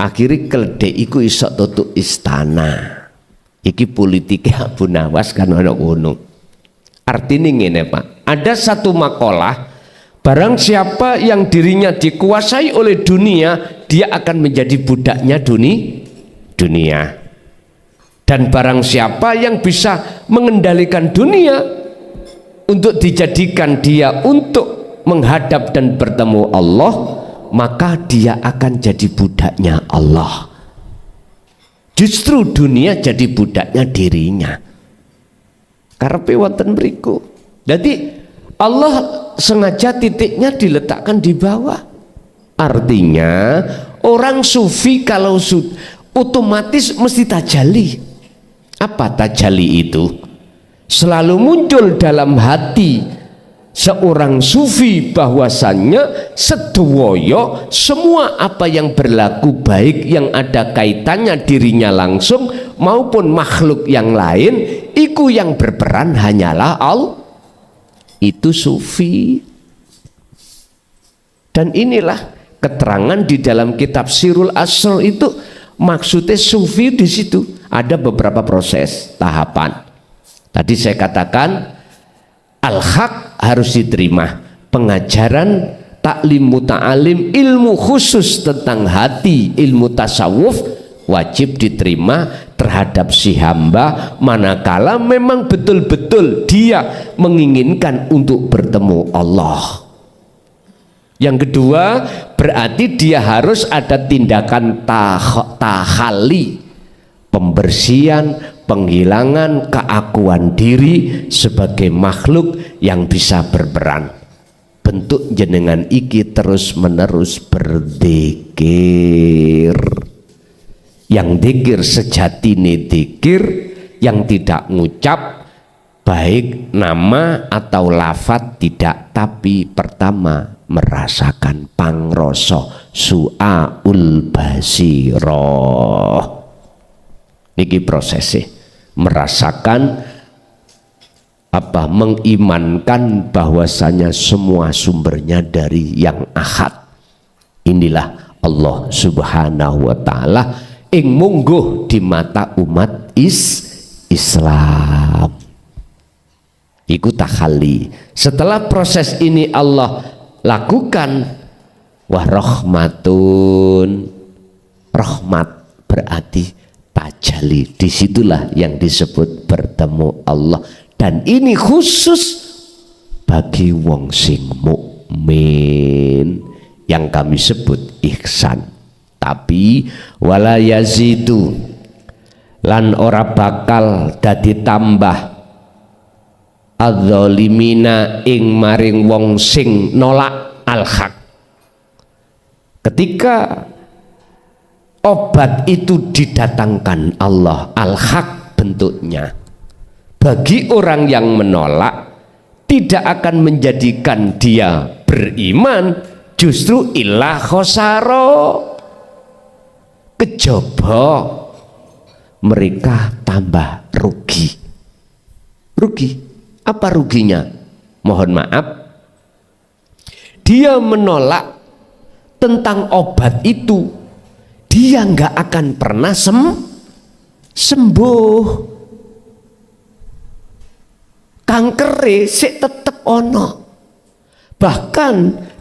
Akhirnya keledai iku iso tutuk istana. Iki politiknya Abu Nawas kan ana ngono. Artinya ngene Pak, ada satu makalah, barang siapa yang dirinya dikuasai oleh dunia, dia akan menjadi budaknya dunia. Dan barang siapa yang bisa mengendalikan dunia untuk dijadikan dia untuk menghadap dan bertemu Allah, maka dia akan jadi budaknya Allah. Justru dunia jadi budaknya dirinya. Karepe wonten mriku. Jadi Allah sengaja titiknya diletakkan di bawah. Artinya orang sufi kalau otomatis mesti tajalli. Apa tajalli itu? Selalu muncul dalam hati seorang sufi bahwasannya sedoyo semua apa yang berlaku baik yang ada kaitannya dirinya langsung maupun makhluk yang lain, iku yang berperan hanyalah Allah. Itu sufi. Dan inilah keterangan di dalam kitab Sirul Asr itu, maksudnya sufi di situ ada beberapa proses tahapan. Tadi saya katakan al-haq harus diterima, pengajaran taklim muta'alim, ilmu khusus tentang hati, ilmu tasawuf wajib diterima terhadap si hamba manakala memang betul-betul dia menginginkan untuk bertemu Allah. Yang kedua berarti dia harus ada tindakan tahali, pembersihan, penghilangan keakuan diri sebagai makhluk yang bisa berperan. Bentuk jenengan iki terus menerus berzikir. Yang zikir sejatine zikir, yang tidak ngucap baik nama atau lafat tidak, tapi pertama merasakan pangrasa su'aul basirah. Niki prosesnya merasakan mengimankan bahwasanya semua sumbernya dari yang ahad. Inilah Allah Subhanahu wa taala ing mungguh di mata umat Islam. Iku tahalli. Setelah proses ini Allah lakukan, wah rahmatun, rahmat berarti tajalli. Disitulah yang disebut bertemu Allah, dan ini khusus bagi wong sing mukmin yang kami sebut ihsan. Tapi wala yazidu lan ora bakal dadi tambah adzalimina ing maring wong sing nolak al-haq. Ketika obat itu didatangkan Allah, al-haq bentuknya, bagi orang yang menolak tidak akan menjadikan dia beriman, justru ilah khosaro, kejaba mereka tambah rugi. Rugi apa ruginya? Mohon maaf, dia menolak tentang obat itu, dia nggak akan pernah sembuh. Kanker sik tetep ono. Bahkan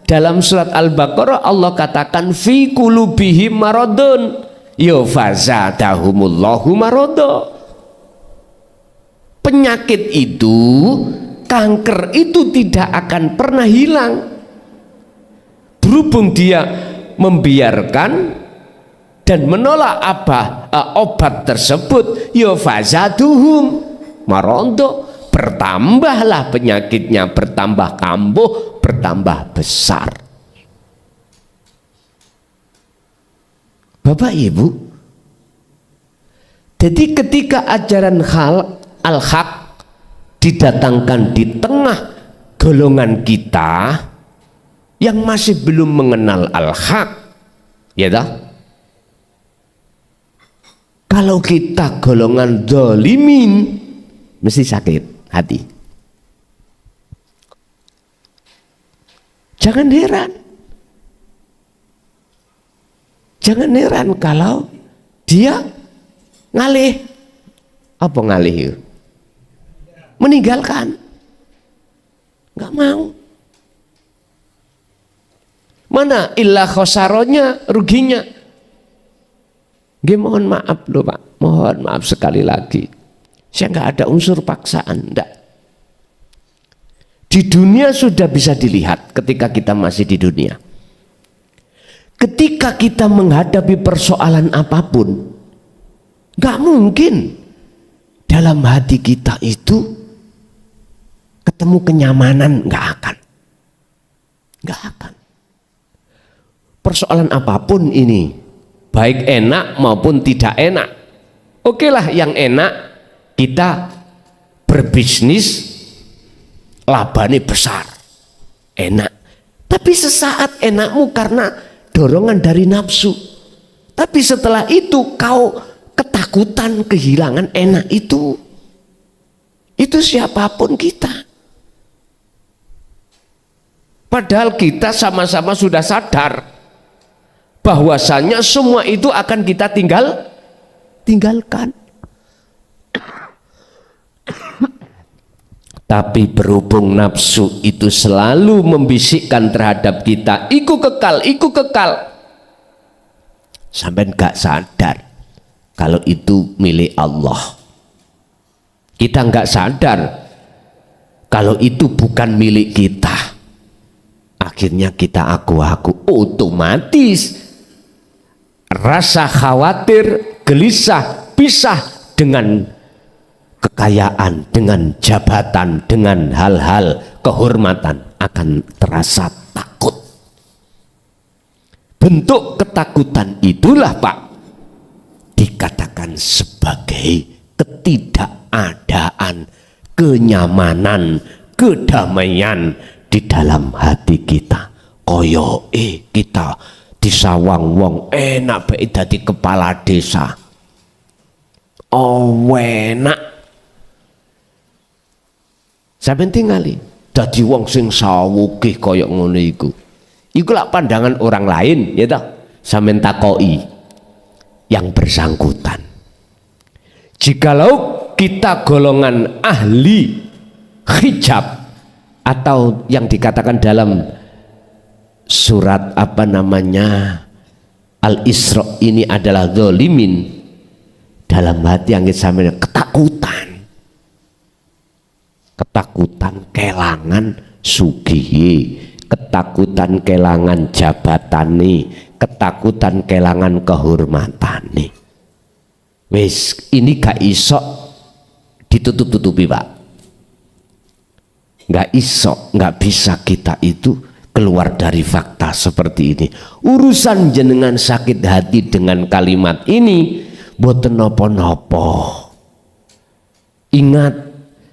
dalam surat Al-Baqarah Allah katakan fi qulubihim maradun yufazadahumullahu marada. Penyakit itu, kanker itu tidak akan pernah hilang. Berhubung dia membiarkan dan menolak obat tersebut, yufazaduhum marada, bertambahlah penyakitnya, bertambah kambuh, bertambah besar. Bapak Ibu, jadi ketika ajaran al-haq didatangkan di tengah golongan kita yang masih belum mengenal al-haq, ya dah. Kalau kita golongan zalimin, mesti sakit hati. Jangan heran kalau dia ngalih. Apa ngalih? Meninggalkan, nggak mau. Mana ilah khosaronya, ruginya? Mohon maaf loh Pak, mohon maaf sekali lagi, saya nggak ada unsur paksaan, enggak. Di dunia sudah bisa dilihat ketika kita masih di dunia. Ketika kita menghadapi persoalan apapun, nggak mungkin dalam hati kita itu ketemu kenyamanan, nggak akan. Persoalan apapun ini, baik enak maupun tidak enak, okelah yang enak kita berbisnis, labanya besar, enak. Tapi sesaat enakmu karena dorongan dari nafsu. Tapi setelah itu kau ketakutan kehilangan enak itu siapapun kita. Padahal kita sama-sama sudah sadar bahwasanya semua itu akan kita tinggalkan. Tapi berhubung nafsu itu selalu membisikkan terhadap kita, iku kekal, sampai gak sadar kalau itu milik Allah. Kita gak sadar kalau itu bukan milik kita. Akhirnya kita aku-aku, otomatis rasa khawatir, gelisah, pisah dengan kekayaan, dengan jabatan, dengan hal-hal kehormatan akan terasa takut. Bentuk ketakutan itulah Pak dikatakan sebagai ketidakadaan, kenyamanan, kedamaian di dalam hati kita. Koyoke kita disawang wong enak bae dadi kepala desa. Oh enak. sampeyan tingali dadi wong sing sawuke kaya ngono iku lak pandangan orang lain ya toh, sampeyan takoki yang bersangkutan. Jikalau kita golongan ahli hijab atau yang dikatakan dalam surat apa namanya Al-Isra ini adalah zalimin, dalam hati yang kita ketakutan kelangan sugih, ketakutan kelangan jabatane, ketakutan kelangan kehormatane. Wes ini gak iso ditutup-tutupi Pak, gak iso, gak bisa kita itu keluar dari fakta seperti ini. Urusan jenengan sakit hati dengan kalimat ini boten nopo-nopo. Ingat,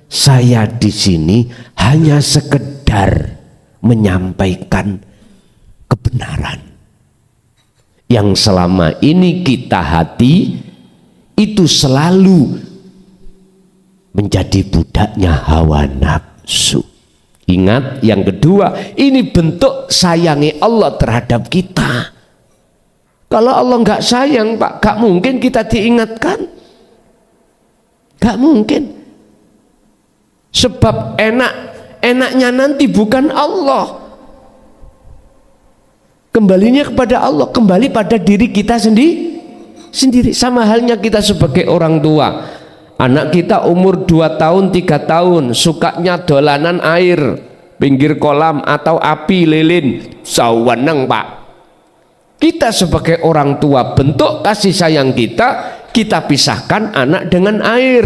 saya di sini hanya sekedar menyampaikan kebenaran yang selama ini kita hati itu selalu menjadi budaknya hawa nafsu. Ingat, yang kedua, ini bentuk sayangi Allah terhadap kita. Kalau Allah nggak sayang Pak, gak mungkin kita diingatkan, gak mungkin. Sebab enaknya nanti bukan Allah, kembalinya kepada Allah, kembali pada diri kita sendiri. Sama halnya kita sebagai orang tua, anak kita umur 2 tahun 3 tahun sukanya dolanan air pinggir kolam atau api lilin, saweneng Pak. Kita sebagai orang tua, bentuk kasih sayang kita pisahkan anak dengan air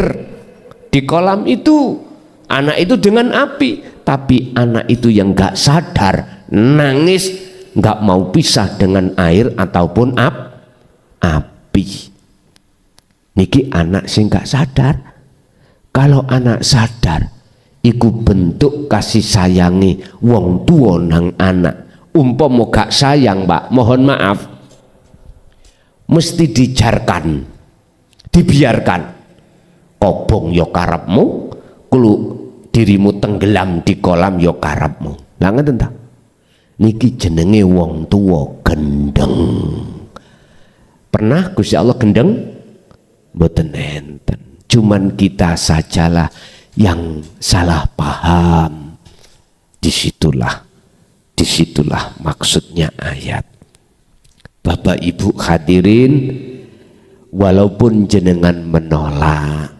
di kolam itu, anak itu dengan api. Tapi anak itu yang gak sadar, nangis, gak mau pisah dengan air ataupun api. Niki anak sing gak sadar. Kalau anak sadar, iku bentuk kasih sayangi wong tua nang anak. Umpama gak sayang Pak, mohon maaf, mesti dijarkan, dibiarkan. Kobong yo karepmu, kulu dirimu tenggelam di kolam yo karepmu. Lah ngeten ta? Niki jenenge wong tua gendeng. Pernah Gusti Allah gendeng? Mboten enten. Cuman kita sajalah yang salah paham. Disitulah maksudnya ayat. Bapak Ibu hadirin, walaupun jenengan menolak,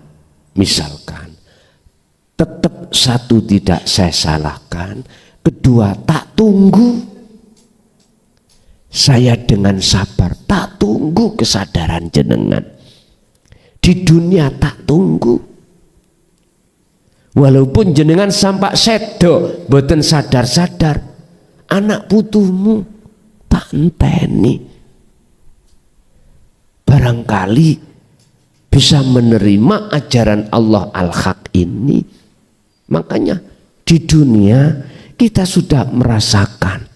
misalkan, tetap satu tidak saya salahkan, kedua tak tunggu. Saya dengan sabar tak tunggu kesadaran jenengan. Di dunia tak tunggu. Walaupun jenengan sampai sedo boten sadar-sadar, anak putumu tak enteni. Barangkali bisa menerima ajaran Allah al-haq ini. Makanya di dunia kita sudah merasakan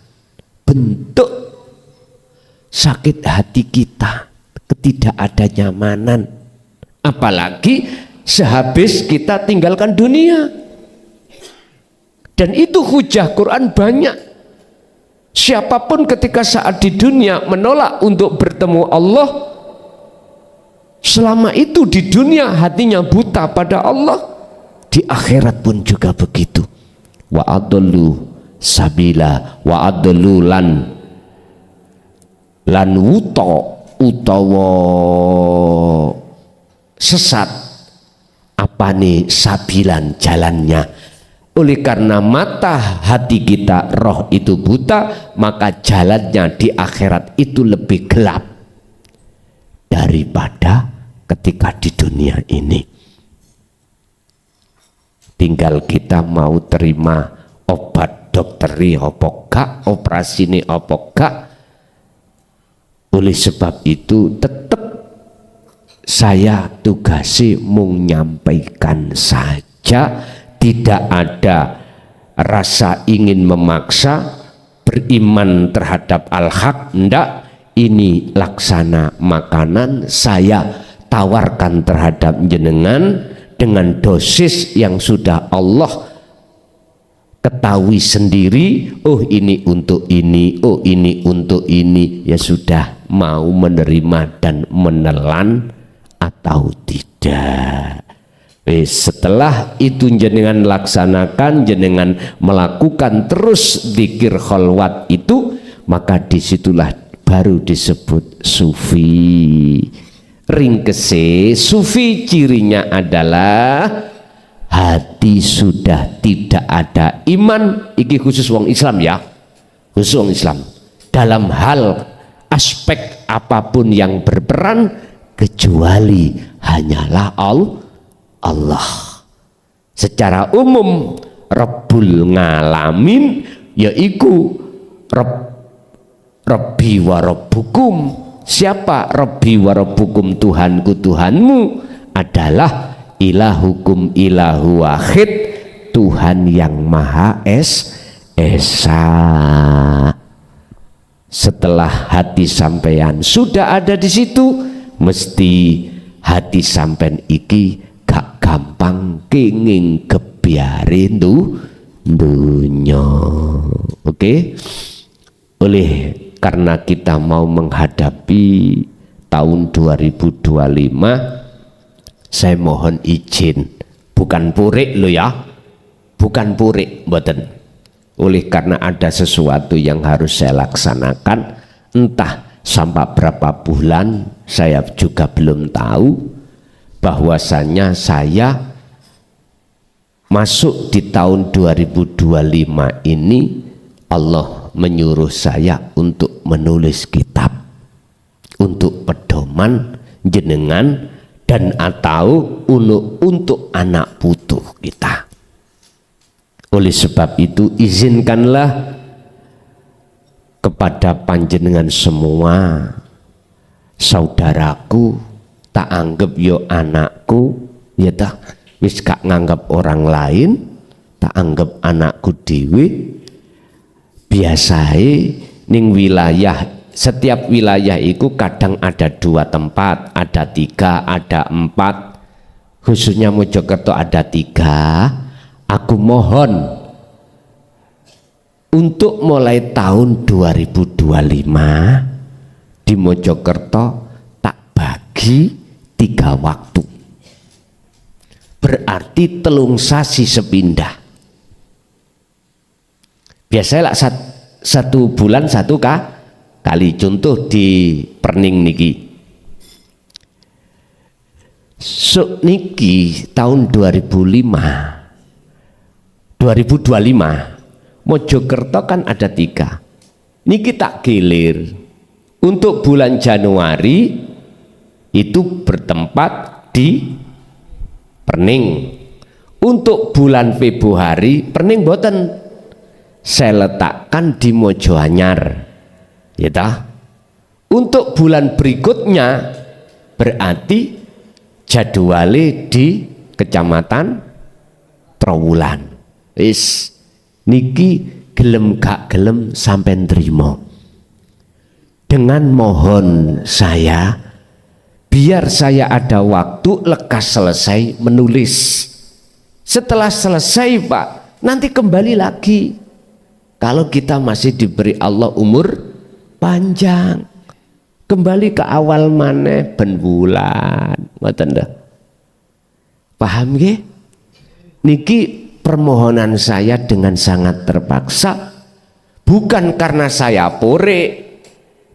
bentuk sakit hati kita, ketidakadanyamanan, apalagi sehabis kita tinggalkan dunia. Dan itu hujah Quran banyak. Siapapun ketika saat di dunia menolak untuk bertemu Allah, selama itu di dunia hatinya buta pada Allah, di akhirat pun juga begitu. Wa adallu sabila wa adallu lan wuto utawa sesat apane sabilan jalannya. Oleh karena mata hati kita, roh itu buta, maka jalannya di akhirat itu lebih gelap daripada ketika di dunia ini. Tinggal kita mau terima obat dokteri opo gak, operasi ini opo gak. Oleh sebab itu tetap saya tugasi mung nyampaikan saja, tidak ada rasa ingin memaksa beriman terhadap al-haq, ndak. Ini laksana makanan saya tawarkan terhadap jenengan dengan dosis yang sudah Allah ketahui sendiri, oh ini untuk ini, oh ini untuk ini, ya sudah, mau menerima dan menelan atau tidak. Setelah itu jenengan laksanakan, jenengan melakukan terus zikir khalwat itu, maka disitulah baru disebut sufi. Ringkese sufi cirinya adalah hati sudah tidak ada iman. Iki khusus wong Islam ya, khusus wong Islam, dalam hal aspek apapun yang berperan kecuali hanyalah Allah. Secara umum Rabbul Ngalamin yaiku Rabbi wa Rabbukum. Siapa Rabbi wa Rabbukum? Tuhanku Tuhanmu adalah ilahukum ilahu wahid, Tuhan yang Maha Esa. Setelah hati sampean sudah ada di situ, mesti hati sampean iki gak gampang kenging kebiarin dunya. Oke? Oleh karena kita mau menghadapi tahun 2025, saya mohon izin, bukan purik lo ya, bukan purik, mboten. Oleh karena ada sesuatu yang harus saya laksanakan, entah sampai berapa bulan saya juga belum tahu, bahwasanya saya masuk di tahun 2025 ini Allah menyuruh saya untuk menulis kitab untuk pedoman jenengan dan atau untuk anak putu kita. Oleh sebab itu izinkanlah kepada panjenengan semua, saudaraku, tak anggap yo anakku, ya tak wis gak nganggap orang lain, tak anggap anakku dewi. Biasai ning wilayah, setiap wilayah itu kadang ada 2 tempat, ada 3, ada 4, khususnya Mojokerto ada 3. Aku mohon untuk mulai tahun 2025 di Mojokerto tak bagi 3 waktu, berarti telung sasi sepindah. Biasanya lah 1 bulan 1 kali. Contoh di Perning niki, so niki tahun 2025 Mojokerto kan ada 3, niki tak gilir. Untuk bulan Januari itu bertempat di Perning. Untuk bulan Februari Perning boten, saya letakkan di Mojoanyar, ya tah. Untuk bulan berikutnya berarti jadwale di Kecamatan Trowulan. Wis niki gelem gak gelem sampai nrimo. Dengan mohon saya, biar saya ada waktu lekas selesai menulis. Setelah selesai Pak, nanti kembali lagi. Kalau kita masih diberi Allah umur panjang, kembali ke awal maneh ben bulan. Ngoten dah. Paham nggih? Niki permohonan saya dengan sangat terpaksa, bukan karena saya pore,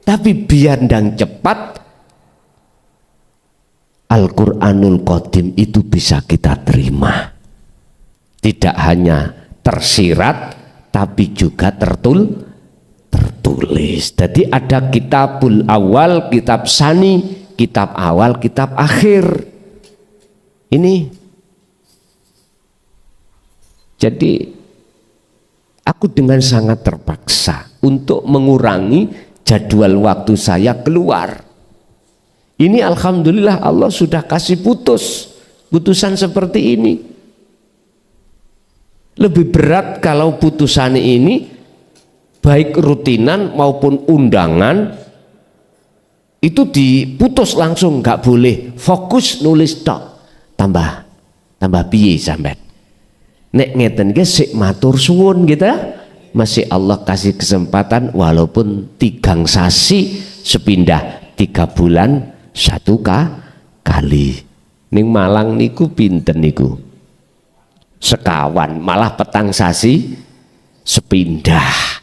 tapi biar ndang cepat Al-Qur'anul Qadim itu bisa kita terima. Tidak hanya tersirat, tapi juga tertulis. Jadi ada kitabul awal, kitab sani, kitab awal, kitab akhir. Ini jadi aku dengan sangat terpaksa untuk mengurangi jadwal waktu saya keluar. Ini alhamdulillah Allah sudah kasih putusan seperti ini. Lebih berat kalau putusan ini baik rutinan maupun undangan itu diputus langsung, nggak boleh fokus nulis tok, tambah piye sampean. nek ngeten ge sik matur suwun kita masih Allah kasih kesempatan walaupun 3 sasi sepindah 3 bulan 1 kali. Ning Malang niku pinten niku? Sekawan malah petang sasi sepindah.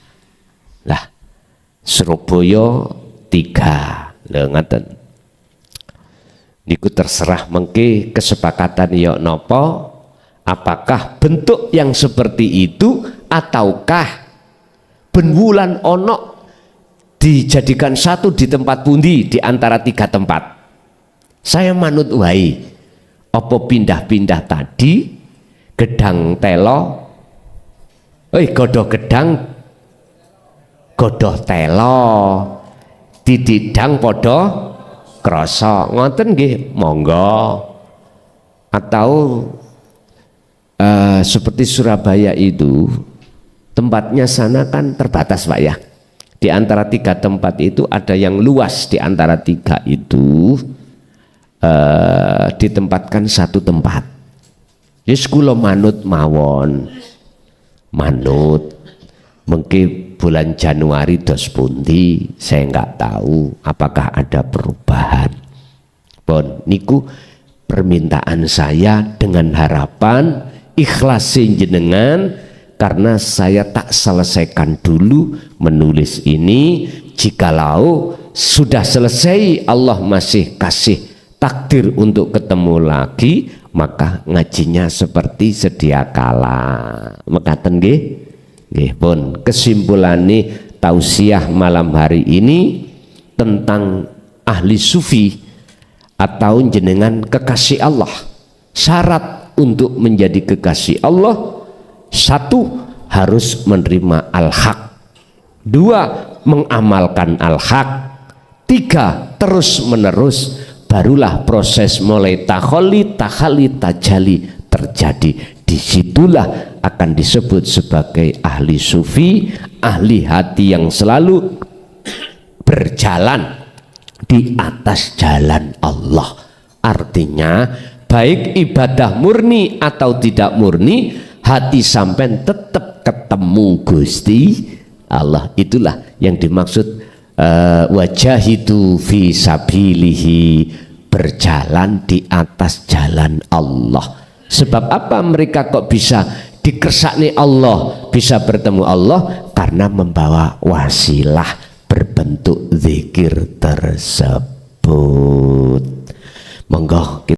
Lah Surabaya 3. Lha ngaten. Niku terserah mengke kesepakatan ya napa, apakah bentuk yang seperti itu ataukah ben wulan ono dijadikan satu di tempat pundi di antara 3 tempat. Saya manut wae apa pindah-pindah tadi gedang telo godoh gedang godoh telo dididang podo krasa ngoten nggih monggo. Atau seperti Surabaya itu tempatnya sana kan terbatas Pak ya, di antara 3 tempat itu ada yang luas, di antara 3 itu ditempatkan 1 tempat. Yes kula manut mawon, manut mungkin bulan Januari dos pundi saya nggak tahu apakah ada perubahan. Pon niku permintaan saya dengan harapan ikhlasin jenengan, karena saya tak selesaikan dulu menulis ini. Jikalau sudah selesai Allah masih kasih takdir untuk ketemu lagi, maka ngajinya seperti sedia kala. Mekaten nggih. Nggih pun kesimpulannya tausiah malam hari ini tentang ahli sufi atau jenengan kekasih Allah. Syarat untuk menjadi kekasih Allah, 1 harus menerima al-haq, 2 mengamalkan al-haq, 3 terus menerus, barulah proses mulai takholi tajali terjadi. Disitulah akan disebut sebagai ahli sufi, ahli hati yang selalu berjalan di atas jalan Allah. Artinya baik ibadah murni atau tidak murni, hati sampean tetap ketemu Gusti Allah. Itulah yang dimaksud wajahidu fi sabilihi, berjalan di atas jalan Allah. Sebab apa mereka kok bisa dikersakni Allah, bisa bertemu Allah? Karena membawa wasilah berbentuk zikir tersebut. Monggo kita